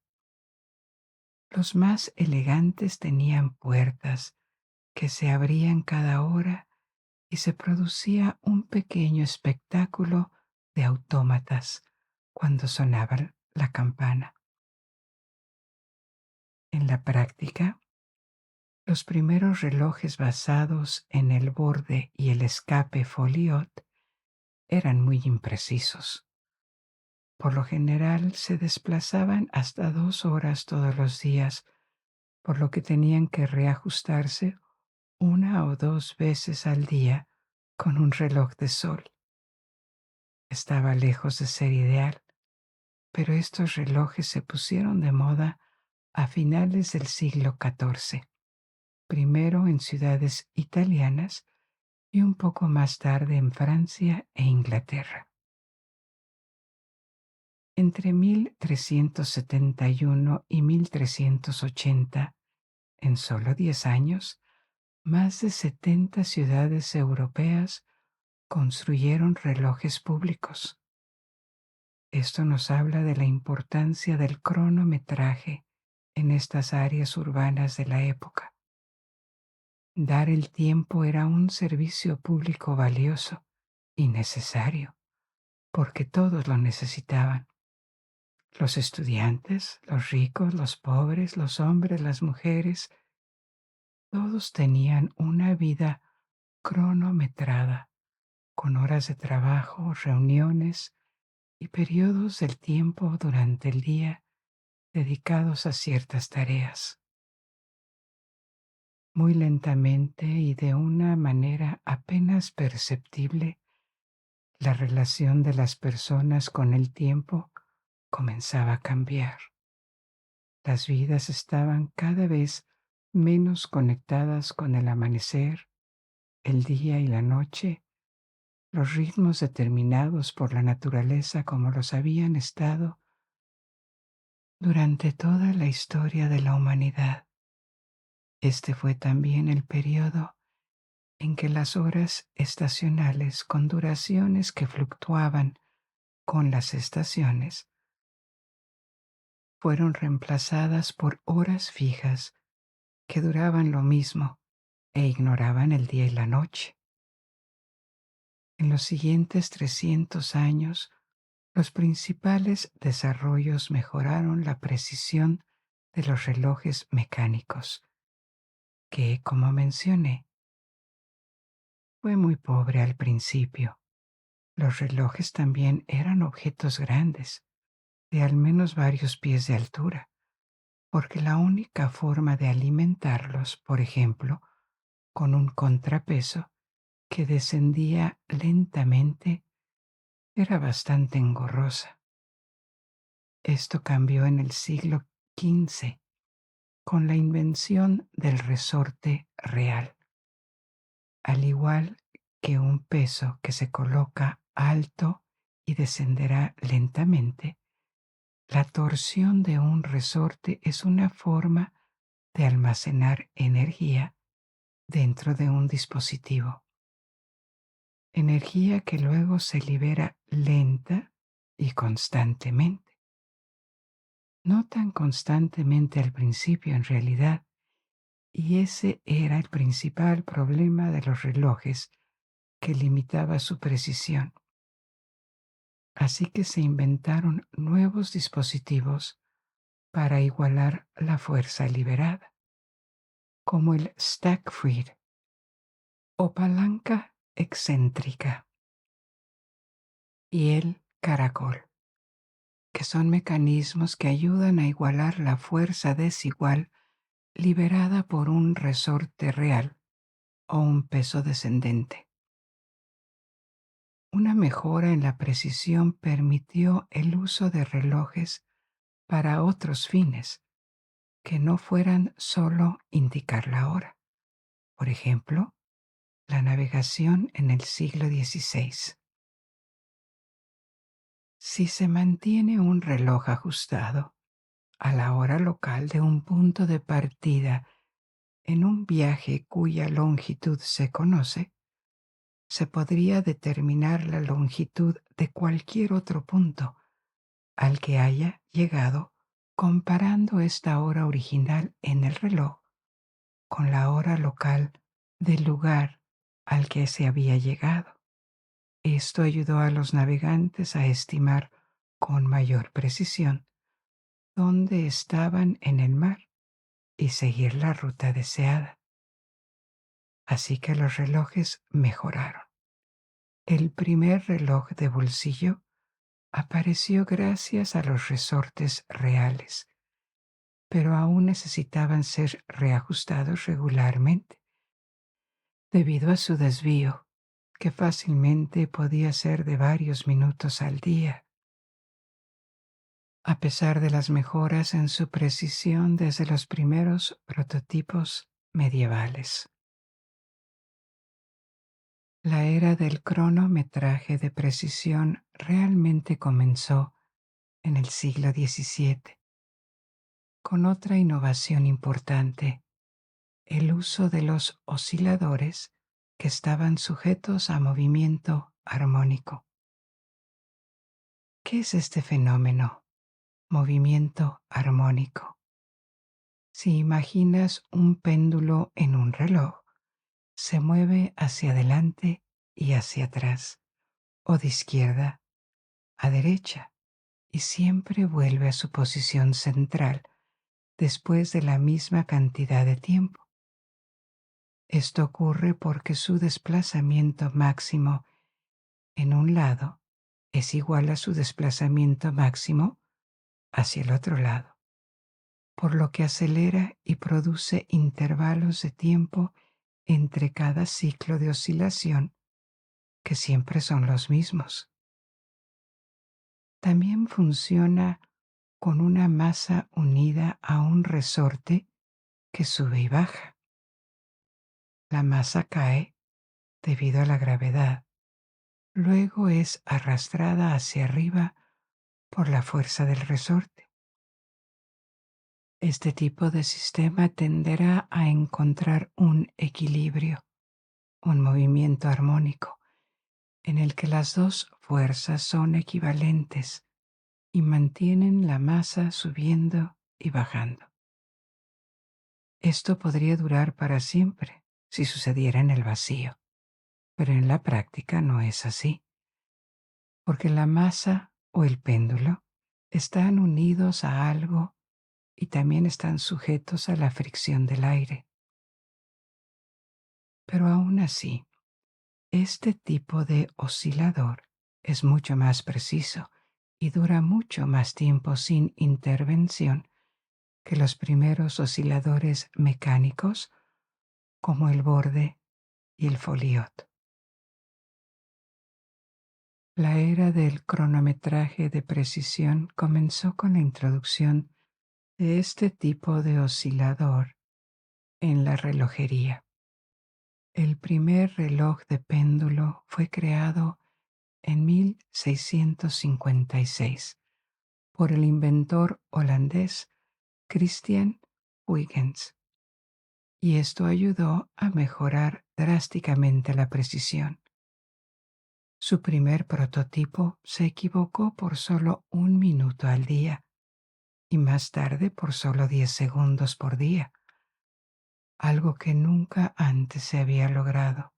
Speaker 1: Los más elegantes tenían puertas que se abrían cada hora y se producía un pequeño espectáculo de autómatas cuando sonaba la campana. En la práctica, los primeros relojes basados en el borde y el escape foliot eran muy imprecisos. Por lo general se desplazaban hasta 2 horas todos los días, por lo que tenían que reajustarse 1 o 2 veces al día con un reloj de sol. Estaba lejos de ser ideal, pero estos relojes se pusieron de moda a finales del siglo XIV, primero en ciudades italianas y un poco más tarde en Francia e Inglaterra. Entre 1371 y 1380, en solo 10 años, Más de 70 ciudades europeas construyeron relojes públicos. Esto nos habla de la importancia del cronometraje en estas áreas urbanas de la época. Dar el tiempo era un servicio público valioso y necesario, porque todos lo necesitaban. Los estudiantes, los ricos, los pobres, los hombres, las mujeres, todos tenían una vida cronometrada, con horas de trabajo, reuniones y periodos del tiempo durante el día dedicados a ciertas tareas. Muy lentamente y de una manera apenas perceptible, la relación de las personas con el tiempo comenzaba a cambiar. Las vidas estaban cada vez menos conectadas con el amanecer, el día y la noche, los ritmos determinados por la naturaleza como los habían estado durante toda la historia de la humanidad. Este fue también el periodo en que las horas estacionales con duraciones que fluctuaban con las estaciones fueron reemplazadas por horas fijas que duraban lo mismo e ignoraban el día y la noche. En los siguientes 300 años, los principales desarrollos mejoraron la precisión de los relojes mecánicos, que, como mencioné, fue muy pobre al principio. Los relojes también eran objetos grandes, de al menos varios pies de altura, porque la única forma de alimentarlos, por ejemplo, con un contrapeso que descendía lentamente, era bastante engorrosa. Esto cambió en el siglo XV con la invención del resorte real. Al igual que un peso que se coloca alto y descenderá lentamente, la torsión de un resorte es una forma de almacenar energía dentro de un dispositivo. Energía que luego se libera lenta y constantemente. No tan constantemente al principio en realidad, y ese era el principal problema de los relojes que limitaba su precisión. Así que se inventaron nuevos dispositivos para igualar la fuerza liberada, como el Stackfreed o palanca excéntrica y el caracol, que son mecanismos que ayudan a igualar la fuerza desigual liberada por un resorte real o un peso descendente. Una mejora en la precisión permitió el uso de relojes para otros fines que no fueran solo indicar la hora. Por ejemplo, la navegación en el siglo XVI. Si se mantiene un reloj ajustado a la hora local de un punto de partida en un viaje cuya longitud se conoce, se podría determinar la longitud de cualquier otro punto al que haya llegado comparando esta hora original en el reloj con la hora local del lugar al que se había llegado. Esto ayudó a los navegantes a estimar con mayor precisión dónde estaban en el mar y seguir la ruta deseada. Así que los relojes mejoraron. El primer reloj de bolsillo apareció gracias a los resortes reales, pero aún necesitaban ser reajustados regularmente, debido a su desvío, que fácilmente podía ser de varios minutos al día. A pesar de las mejoras en su precisión desde los primeros prototipos medievales. La era del cronometraje de precisión realmente comenzó en el siglo XVII, con otra innovación importante, el uso de los osciladores que estaban sujetos a movimiento armónico. ¿Qué es este fenómeno? Movimiento armónico. Si imaginas un péndulo en un reloj, se mueve hacia adelante y hacia atrás, o de izquierda a derecha, y siempre vuelve a su posición central después de la misma cantidad de tiempo. Esto ocurre porque su desplazamiento máximo en un lado es igual a su desplazamiento máximo hacia el otro lado, por lo que acelera y produce intervalos de tiempo entre cada ciclo de oscilación que siempre son los mismos. También funciona con una masa unida a un resorte que sube y baja. La masa cae debido a la gravedad, luego es arrastrada hacia arriba por la fuerza del resorte. Este tipo de sistema tenderá a encontrar un equilibrio, un movimiento armónico, en el que las dos fuerzas son equivalentes y mantienen la masa subiendo y bajando. Esto podría durar para siempre si sucediera en el vacío, pero en la práctica no es así, porque la masa o el péndulo están unidos a algo y también están sujetos a la fricción del aire. Pero aún así, este tipo de oscilador es mucho más preciso y dura mucho más tiempo sin intervención que los primeros osciladores mecánicos como el borde y el foliot. La era del cronometraje de precisión comenzó con la introducción de este tipo de oscilador en la relojería. El primer reloj de péndulo fue creado en 1656 por el inventor holandés Christian Huygens, y esto ayudó a mejorar drásticamente la precisión. Su primer prototipo se equivocó por solo 1 minuto al día y más tarde por solo 10 segundos por día, algo que nunca antes se había logrado.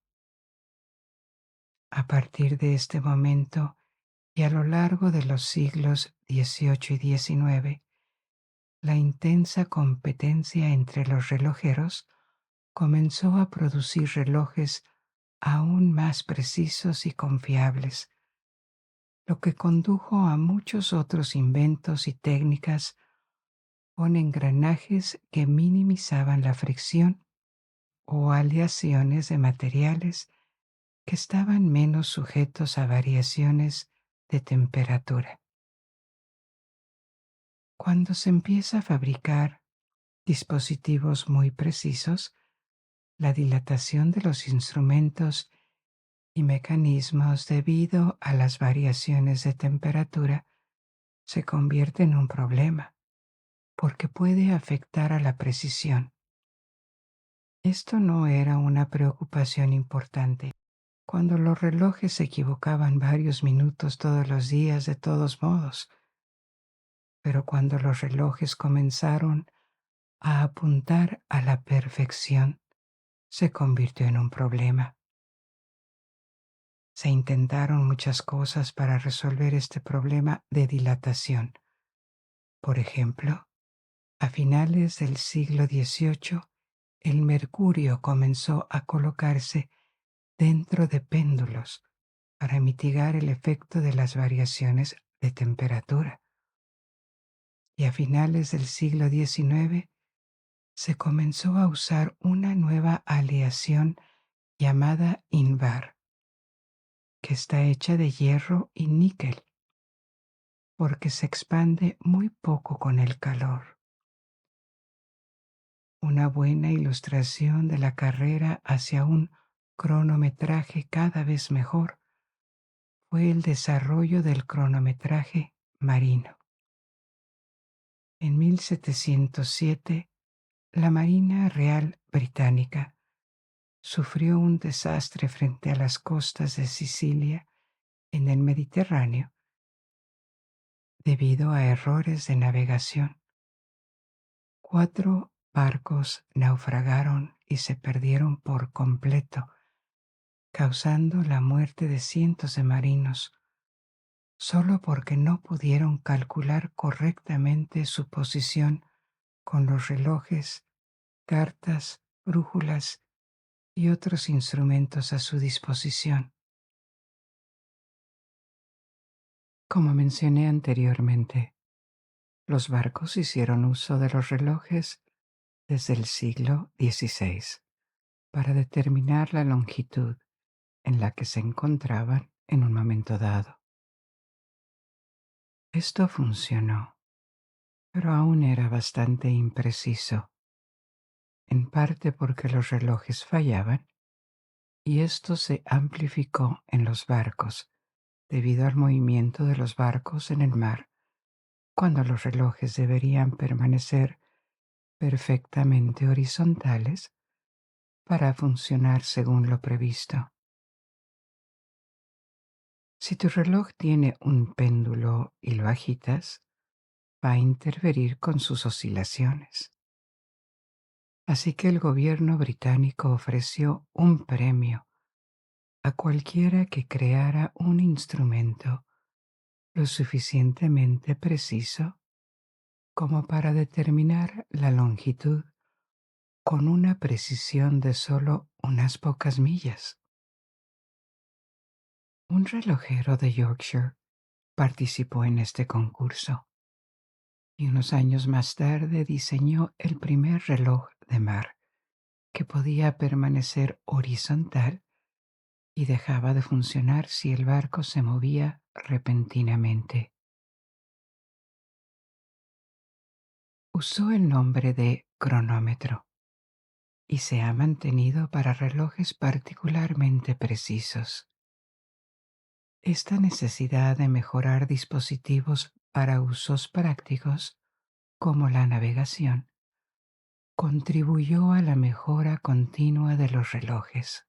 Speaker 1: A partir de este momento y a lo largo de los siglos XVIII y XIX, la intensa competencia entre los relojeros comenzó a producir relojes aún más precisos y confiables, lo que condujo a muchos otros inventos y técnicas con engranajes que minimizaban la fricción o aleaciones de materiales que estaban menos sujetos a variaciones de temperatura. Cuando se empieza a fabricar dispositivos muy precisos, la dilatación de los instrumentos y mecanismos debido a las variaciones de temperatura se convierte en un problema, porque puede afectar a la precisión. Esto no era una preocupación importante cuando los relojes se equivocaban varios minutos todos los días de todos modos, pero cuando los relojes comenzaron a apuntar a la perfección, se convirtió en un problema. Se intentaron muchas cosas para resolver este problema de dilatación. Por ejemplo, a finales del siglo XVIII, el mercurio comenzó a colocarse dentro de péndulos para mitigar el efecto de las variaciones de temperatura. Y a finales del siglo XIX se comenzó a usar una nueva aleación llamada invar, que está hecha de hierro y níquel, porque se expande muy poco con el calor. Una buena ilustración de la carrera hacia un cronometraje cada vez mejor fue el desarrollo del cronometraje marino. En 1707, la Marina Real británica sufrió un desastre frente a las costas de Sicilia en el Mediterráneo debido a errores de navegación. 4 barcos naufragaron y se perdieron por completo, causando la muerte de cientos de marinos, solo porque no pudieron calcular correctamente su posición con los relojes, cartas, brújulas y otros instrumentos a su disposición. Como mencioné anteriormente, los barcos hicieron uso de los relojes desde el siglo XVI para determinar la longitud en la que se encontraban en un momento dado. Esto funcionó, pero aún era bastante impreciso, en parte porque los relojes fallaban, y esto se amplificó en los barcos debido al movimiento de los barcos en el mar, cuando los relojes deberían permanecer perfectamente horizontales para funcionar según lo previsto. Si tu reloj tiene un péndulo y lo agitas, va a interferir con sus oscilaciones. Así que el gobierno británico ofreció un premio a cualquiera que creara un instrumento lo suficientemente preciso como para determinar la longitud con una precisión de solo unas pocas millas. Un relojero de Yorkshire participó en este concurso y unos años más tarde diseñó el primer reloj de mar que podía permanecer horizontal y dejaba de funcionar si el barco se movía repentinamente. Usó el nombre de cronómetro y se ha mantenido para relojes particularmente precisos. Esta necesidad de mejorar dispositivos para usos prácticos, como la navegación, contribuyó a la mejora continua de los relojes.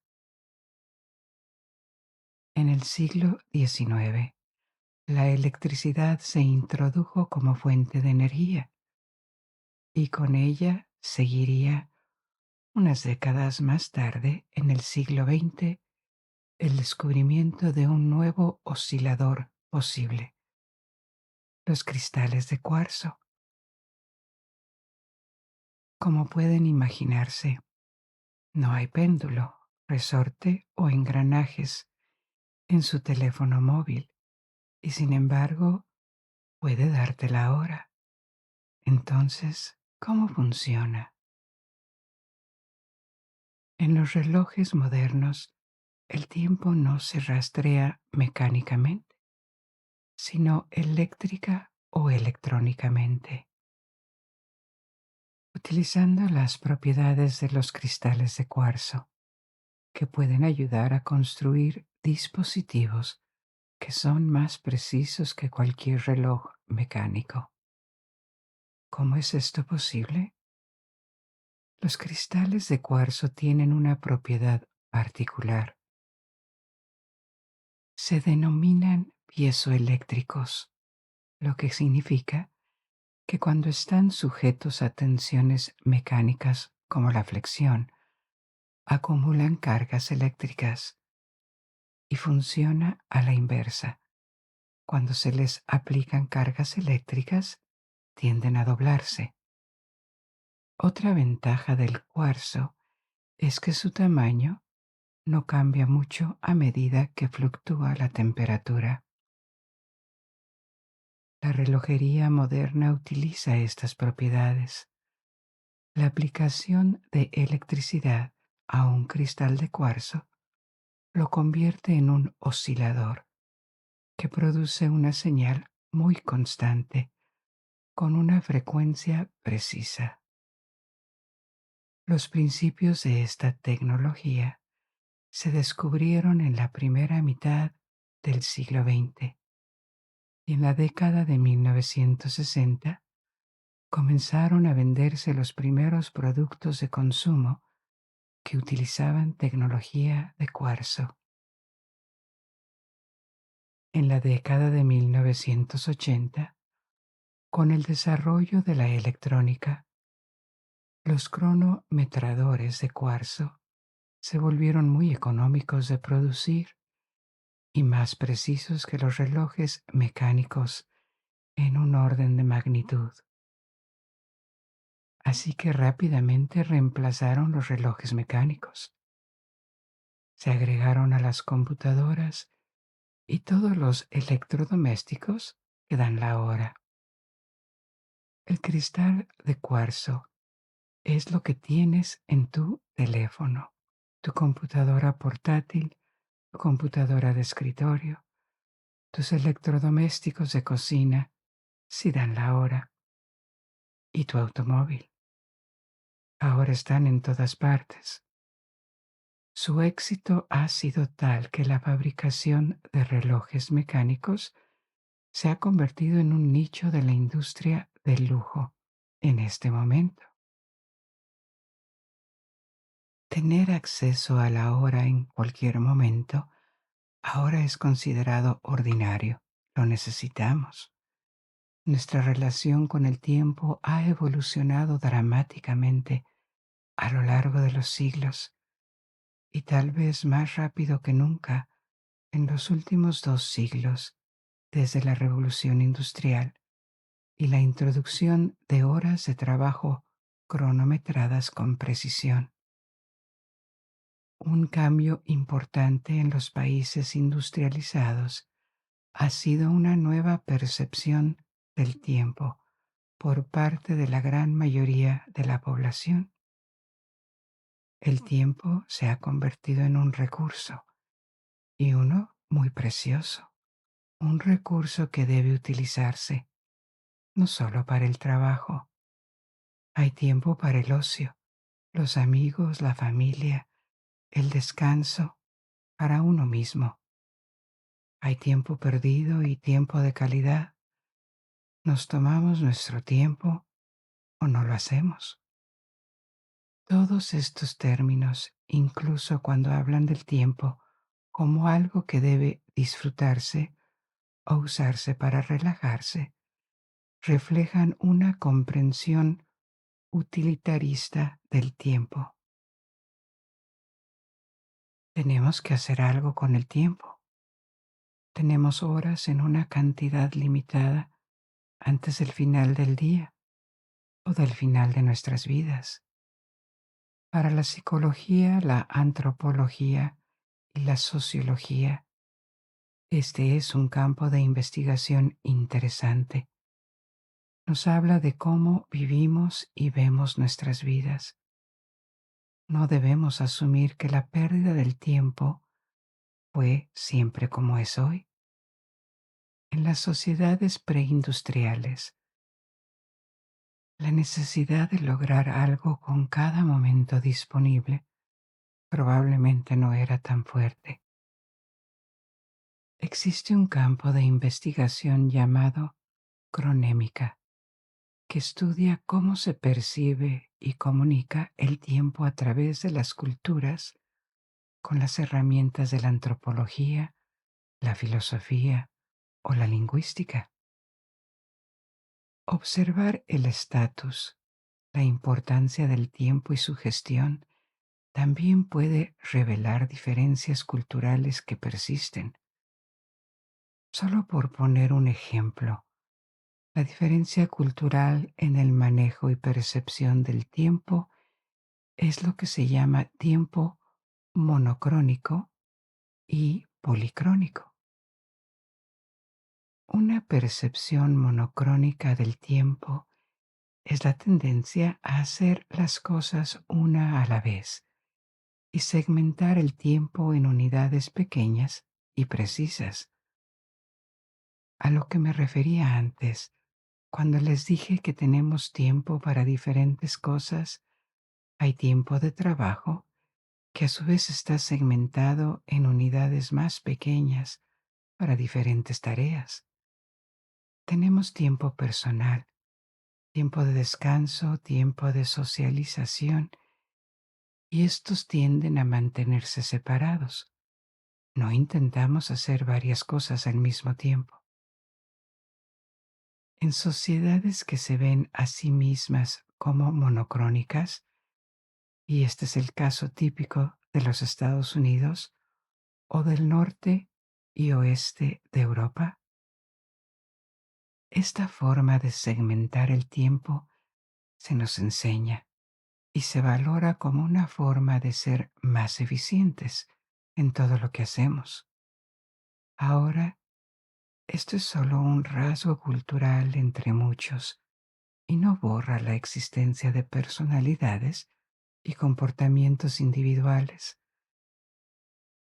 Speaker 1: En el siglo XIX, la electricidad se introdujo como fuente de energía y con ella seguiría, unas décadas más tarde, en el siglo XX, el descubrimiento de un nuevo oscilador posible: los cristales de cuarzo. Como pueden imaginarse, no hay péndulo, resorte o engranajes en su teléfono móvil y sin embargo puede darte la hora. Entonces, ¿cómo funciona? En los relojes modernos, el tiempo no se rastrea mecánicamente, sino eléctrica o electrónicamente, utilizando las propiedades de los cristales de cuarzo, que pueden ayudar a construir dispositivos que son más precisos que cualquier reloj mecánico. ¿Cómo es esto posible? Los cristales de cuarzo tienen una propiedad particular. Se denominan piezoeléctricos, lo que significa que cuando están sujetos a tensiones mecánicas como la flexión, acumulan cargas eléctricas, y funciona a la inversa. Cuando se les aplican cargas eléctricas, tienden a doblarse. Otra ventaja del cuarzo es que su tamaño no cambia mucho a medida que fluctúa la temperatura. La relojería moderna utiliza estas propiedades. La aplicación de electricidad a un cristal de cuarzo lo convierte en un oscilador que produce una señal muy constante con una frecuencia precisa. Los principios de esta tecnología se descubrieron en la primera mitad del siglo XX y en la década de 1960 comenzaron a venderse los primeros productos de consumo que utilizaban tecnología de cuarzo. En la década de 1980, con el desarrollo de la electrónica, los cronometradores de cuarzo se volvieron muy económicos de producir y más precisos que los relojes mecánicos en un orden de magnitud. Así que rápidamente reemplazaron los relojes mecánicos. Se agregaron a las computadoras y todos los electrodomésticos que dan la hora. El cristal de cuarzo es lo que tienes en tu teléfono, tu computadora portátil, tu computadora de escritorio, tus electrodomésticos de cocina, si dan la hora, y tu automóvil. Ahora están en todas partes. Su éxito ha sido tal que la fabricación de relojes mecánicos se ha convertido en un nicho de la industria del lujo en este momento. Tener acceso a la hora en cualquier momento ahora es considerado ordinario. Lo necesitamos. Nuestra relación con el tiempo ha evolucionado dramáticamente a lo largo de los siglos y tal vez más rápido que nunca en los últimos 2 siglos, desde la Revolución Industrial y la introducción de horas de trabajo cronometradas con precisión. Un cambio importante en los países industrializados ha sido una nueva percepción del tiempo por parte de la gran mayoría de la población. El tiempo se ha convertido en un recurso, y uno muy precioso, un recurso que debe utilizarse no solo para el trabajo. Hay tiempo para el ocio, los amigos, la familia, el descanso, para uno mismo. Hay tiempo perdido y tiempo de calidad. Nos tomamos nuestro tiempo o no lo hacemos. Todos estos términos, incluso cuando hablan del tiempo como algo que debe disfrutarse o usarse para relajarse, reflejan una comprensión utilitarista del tiempo. Tenemos que hacer algo con el tiempo. Tenemos horas en una cantidad limitada antes del final del día o del final de nuestras vidas. Para la psicología, la antropología y la sociología, este es un campo de investigación interesante. Nos habla de cómo vivimos y vemos nuestras vidas. No debemos asumir que la pérdida del tiempo fue siempre como es hoy. En las sociedades preindustriales, la necesidad de lograr algo con cada momento disponible probablemente no era tan fuerte. Existe un campo de investigación llamado cronémica, que estudia cómo se percibe y comunica el tiempo a través de las culturas con las herramientas de la antropología, la filosofía o la lingüística. Observar el estatus, la importancia del tiempo y su gestión también puede revelar diferencias culturales que persisten. Solo por poner un ejemplo, la diferencia cultural en el manejo y percepción del tiempo es lo que se llama tiempo monocrónico y policrónico. Una percepción monocrónica del tiempo es la tendencia a hacer las cosas una a la vez y segmentar el tiempo en unidades pequeñas y precisas. A lo que me refería antes, cuando les dije que tenemos tiempo para diferentes cosas, hay tiempo de trabajo que a su vez está segmentado en unidades más pequeñas para diferentes tareas. Tenemos tiempo personal, tiempo de descanso, tiempo de socialización y estos tienden a mantenerse separados. No intentamos hacer varias cosas al mismo tiempo. En sociedades que se ven a sí mismas como monocrónicas, y este es el caso típico de los Estados Unidos o del norte y oeste de Europa, esta forma de segmentar el tiempo se nos enseña y se valora como una forma de ser más eficientes en todo lo que hacemos. Ahora, esto es solo un rasgo cultural entre muchos y no borra la existencia de personalidades y comportamientos individuales,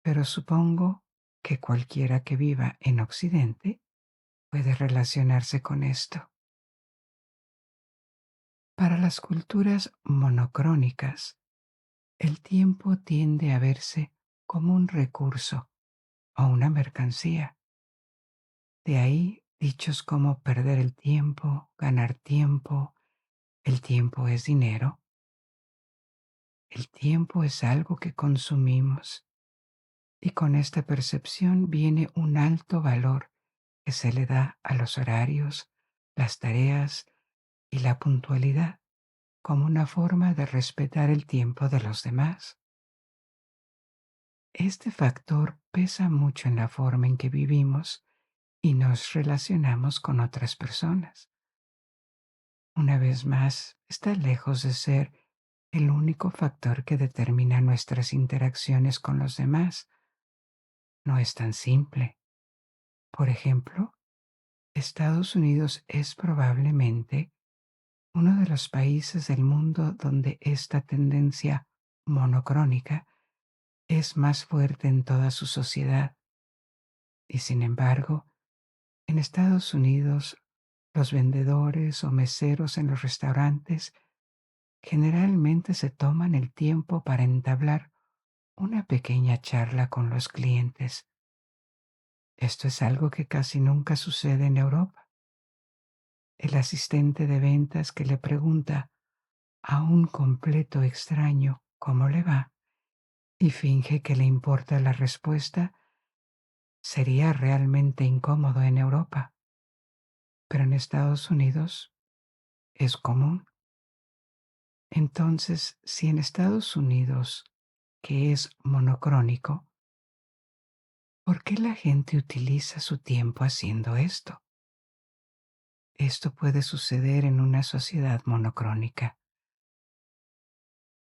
Speaker 1: pero supongo que cualquiera que viva en Occidente puede relacionarse con esto. Para las culturas monocrónicas, el tiempo tiende a verse como un recurso o una mercancía. De ahí dichos como perder el tiempo, ganar tiempo, el tiempo es dinero. El tiempo es algo que consumimos y con esta percepción viene un alto valor que se le da a los horarios, las tareas y la puntualidad como una forma de respetar el tiempo de los demás. Este factor pesa mucho en la forma en que vivimos y nos relacionamos con otras personas. Una vez más, está lejos de ser el único factor que determina nuestras interacciones con los demás. No es tan simple. Por ejemplo, Estados Unidos es probablemente uno de los países del mundo donde esta tendencia monocrónica es más fuerte en toda su sociedad. Y sin embargo, en Estados Unidos, los vendedores o meseros en los restaurantes generalmente se toman el tiempo para entablar una pequeña charla con los clientes. Esto es algo que casi nunca sucede en Europa. El asistente de ventas que le pregunta a un completo extraño cómo le va y finge que le importa la respuesta sería realmente incómodo en Europa, pero en Estados Unidos es común. Entonces, si en Estados Unidos, que es monocrónico, ¿por qué la gente utiliza su tiempo haciendo esto? Esto puede suceder en una sociedad monocrónica,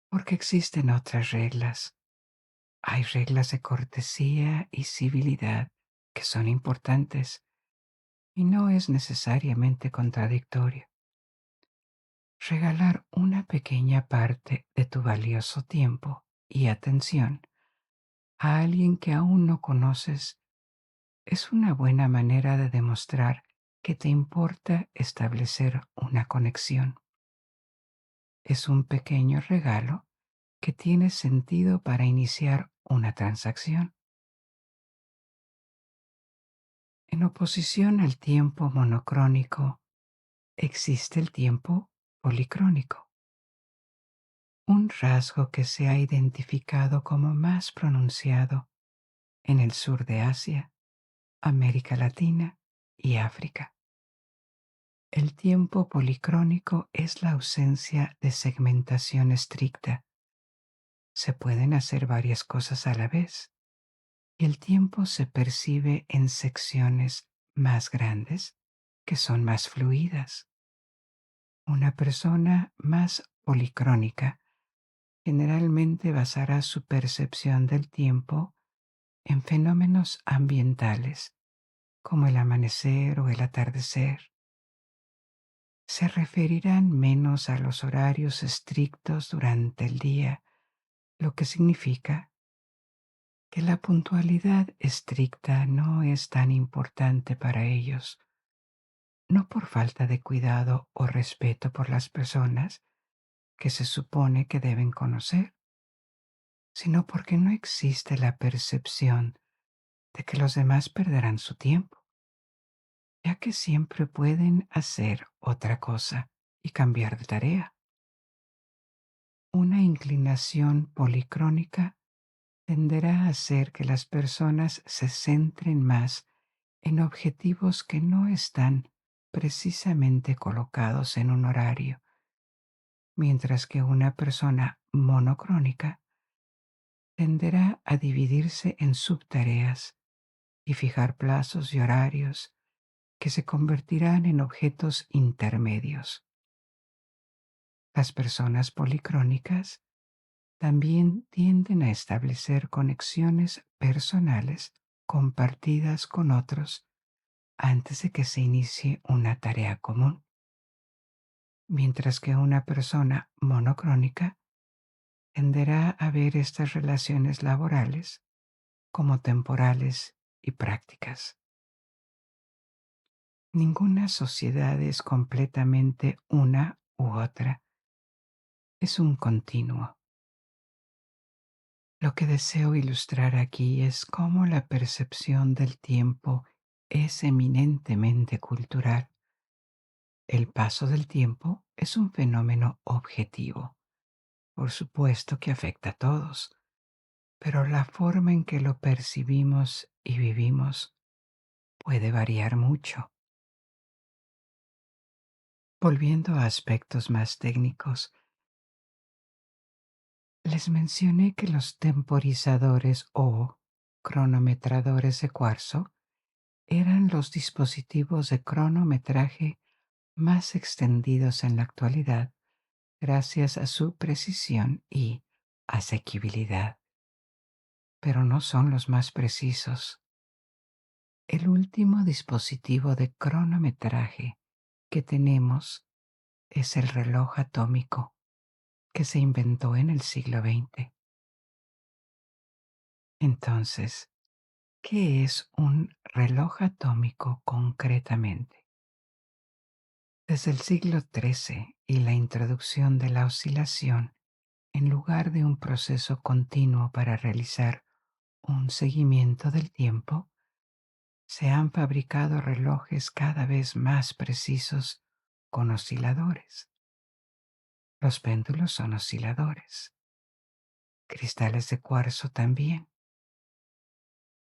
Speaker 1: porque existen otras reglas. Hay reglas de cortesía y civilidad que son importantes y no es necesariamente contradictorio. Regalar una pequeña parte de tu valioso tiempo y atención a alguien que aún no conoces es una buena manera de demostrar que te importa establecer una conexión. Es un pequeño regalo que tiene sentido para iniciar una transacción. En oposición al tiempo monocrónico, existe el tiempo policrónico, un rasgo que se ha identificado como más pronunciado en el sur de Asia, América Latina y África. El tiempo policrónico es la ausencia de segmentación estricta. Se pueden hacer varias cosas a la vez y el tiempo se percibe en secciones más grandes que son más fluidas. Una persona más policrónica generalmente basará su percepción del tiempo en fenómenos ambientales como el amanecer o el atardecer. Se referirán menos a los horarios estrictos durante el día, lo que significa que la puntualidad estricta no es tan importante para ellos, no por falta de cuidado o respeto por las personas que se supone que deben conocer, sino porque no existe la percepción de que los demás perderán su tiempo, ya que siempre pueden hacer otra cosa y cambiar de tarea. Una inclinación policrónica tenderá a hacer que las personas se centren más en objetivos que no están precisamente colocados en un horario, mientras que una persona monocrónica tenderá a dividirse en subtareas y fijar plazos y horarios que se convertirán en objetos intermedios. Las personas policrónicas también tienden a establecer conexiones personales compartidas con otros antes de que se inicie una tarea común, mientras que una persona monocrónica tenderá a ver estas relaciones laborales como temporales y prácticas. Ninguna sociedad es completamente una u otra, es un continuo. Lo que deseo ilustrar aquí es cómo la percepción del tiempo es eminentemente cultural. El paso del tiempo es un fenómeno objetivo. Por supuesto que afecta a todos, pero la forma en que lo percibimos y vivimos puede variar mucho. Volviendo a aspectos más técnicos, les mencioné que los temporizadores o cronometradores de cuarzo eran los dispositivos de cronometraje más extendidos en la actualidad gracias a su precisión y asequibilidad, pero no son los más precisos. El último dispositivo de cronometraje que tenemos es el reloj atómico que se inventó en el siglo XX. Entonces, ¿qué es un reloj atómico concretamente? Desde el siglo XIII y la introducción de la oscilación, en lugar de un proceso continuo para realizar un seguimiento del tiempo, se han fabricado relojes cada vez más precisos con osciladores. Los péndulos son osciladores, cristales de cuarzo también,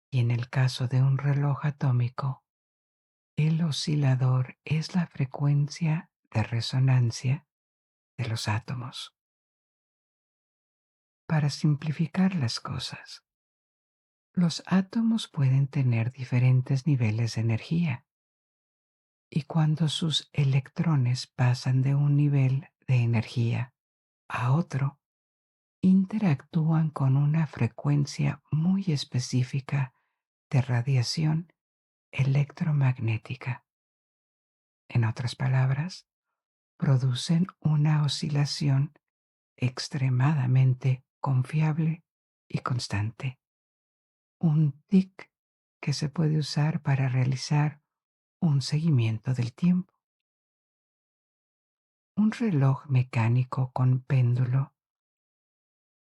Speaker 1: y en el caso de un reloj atómico, el oscilador es la frecuencia de resonancia de los átomos. Para simplificar las cosas, los átomos pueden tener diferentes niveles de energía, y cuando sus electrones pasan de un nivel de energía a otro, interactúan con una frecuencia muy específica de radiación electromagnética. En otras palabras, producen una oscilación extremadamente confiable y constante. Un tic que se puede usar para realizar un seguimiento del tiempo. Un reloj mecánico con péndulo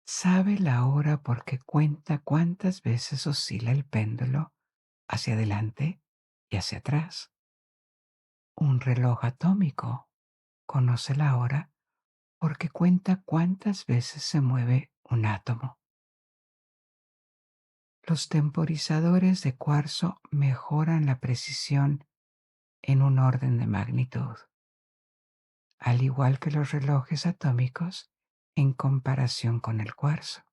Speaker 1: sabe la hora porque cuenta cuántas veces oscila el péndulo hacia adelante y hacia atrás. Un reloj atómico conoce la hora porque cuenta cuántas veces se mueve un átomo. Los temporizadores de cuarzo mejoran la precisión en un orden de magnitud, al igual que los relojes atómicos en comparación con el cuarzo.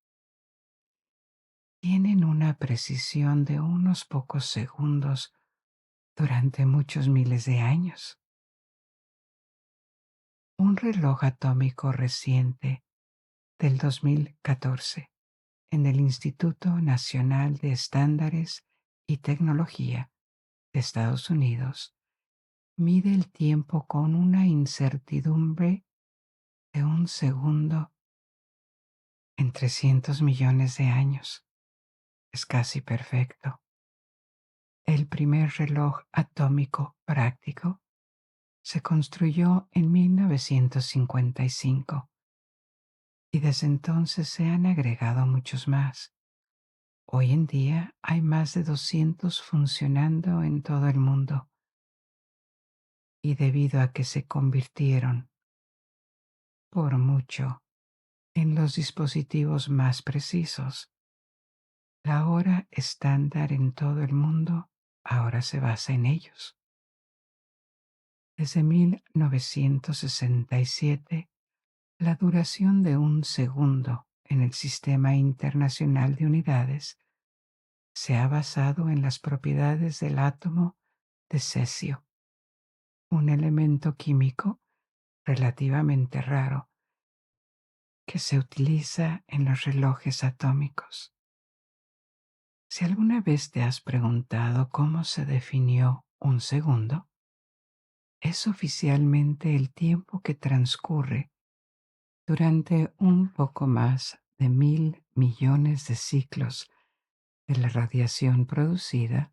Speaker 1: Tienen una precisión de unos pocos segundos durante muchos miles de años. Un reloj atómico reciente del 2014 en el Instituto Nacional de Estándares y Tecnología de Estados Unidos mide el tiempo con una incertidumbre de un segundo en 300 millones de años. Es casi perfecto. El primer reloj atómico práctico se construyó en 1955 y desde entonces se han agregado muchos más. Hoy en día hay más de 200 funcionando en todo el mundo y debido a que se convirtieron por mucho en los dispositivos más precisos. La hora estándar en todo el mundo ahora se basa en ellos. Desde 1967, la duración de un segundo en el Sistema Internacional de Unidades se ha basado en las propiedades del átomo de cesio, un elemento químico relativamente raro que se utiliza en los relojes atómicos. Si alguna vez te has preguntado cómo se definió un segundo, es oficialmente el tiempo que transcurre durante un poco más de 1.000 millones de ciclos de la radiación producida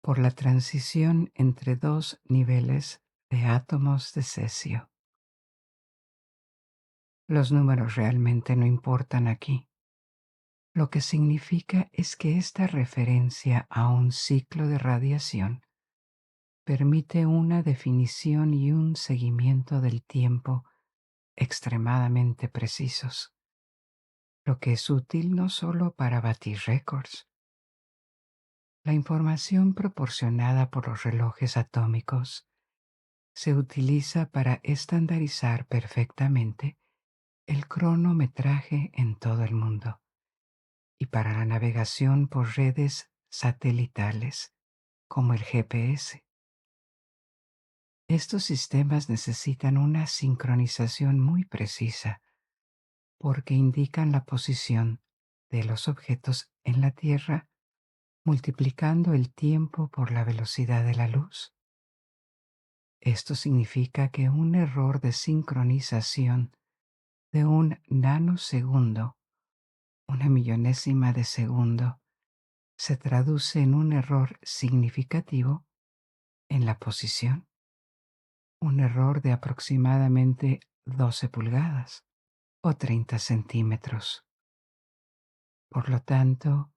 Speaker 1: por la transición entre dos niveles de átomos de cesio. Los números realmente no importan aquí. Lo que significa es que esta referencia a un ciclo de radiación permite una definición y un seguimiento del tiempo extremadamente precisos, lo que es útil no solo para batir récords. La información proporcionada por los relojes atómicos se utiliza para estandarizar perfectamente el cronometraje en todo el mundo y para la navegación por redes satelitales como el GPS. Estos sistemas necesitan una sincronización muy precisa porque indican la posición de los objetos en la Tierra multiplicando el tiempo por la velocidad de la luz. Esto significa que un error de sincronización de un nanosegundo, una millonésima de segundo, se traduce en un error significativo en la posición, un error de aproximadamente 12 pulgadas o 30 centímetros. Por lo tanto,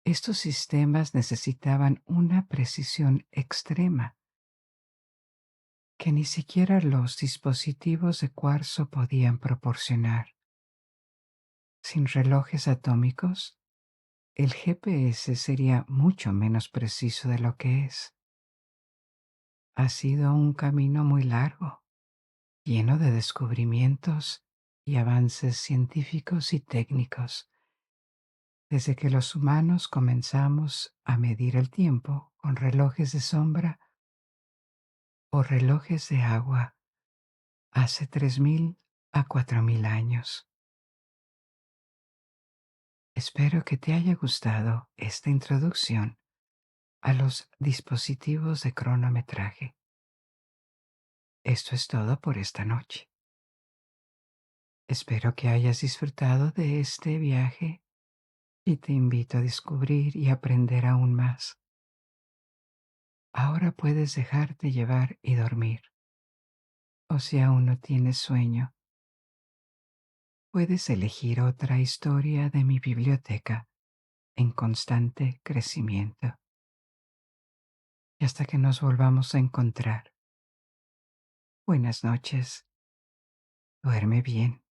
Speaker 1: estos sistemas necesitaban una precisión extrema que ni siquiera los dispositivos de cuarzo podían proporcionar. Sin relojes atómicos, el GPS sería mucho menos preciso de lo que es. Ha sido un camino muy largo, lleno de descubrimientos y avances científicos y técnicos, desde que los humanos comenzamos a medir el tiempo con relojes de sombra o relojes de agua hace 3.000 a 4.000 años. Espero que te haya gustado esta introducción a los dispositivos de cronometraje. Esto es todo por esta noche. Espero que hayas disfrutado de este viaje y te invito a descubrir y aprender aún más. Ahora puedes dejarte llevar y dormir. O si aún no tienes sueño, puedes elegir otra historia de mi biblioteca en constante crecimiento. Y hasta que nos volvamos a encontrar. Buenas noches. Duerme bien.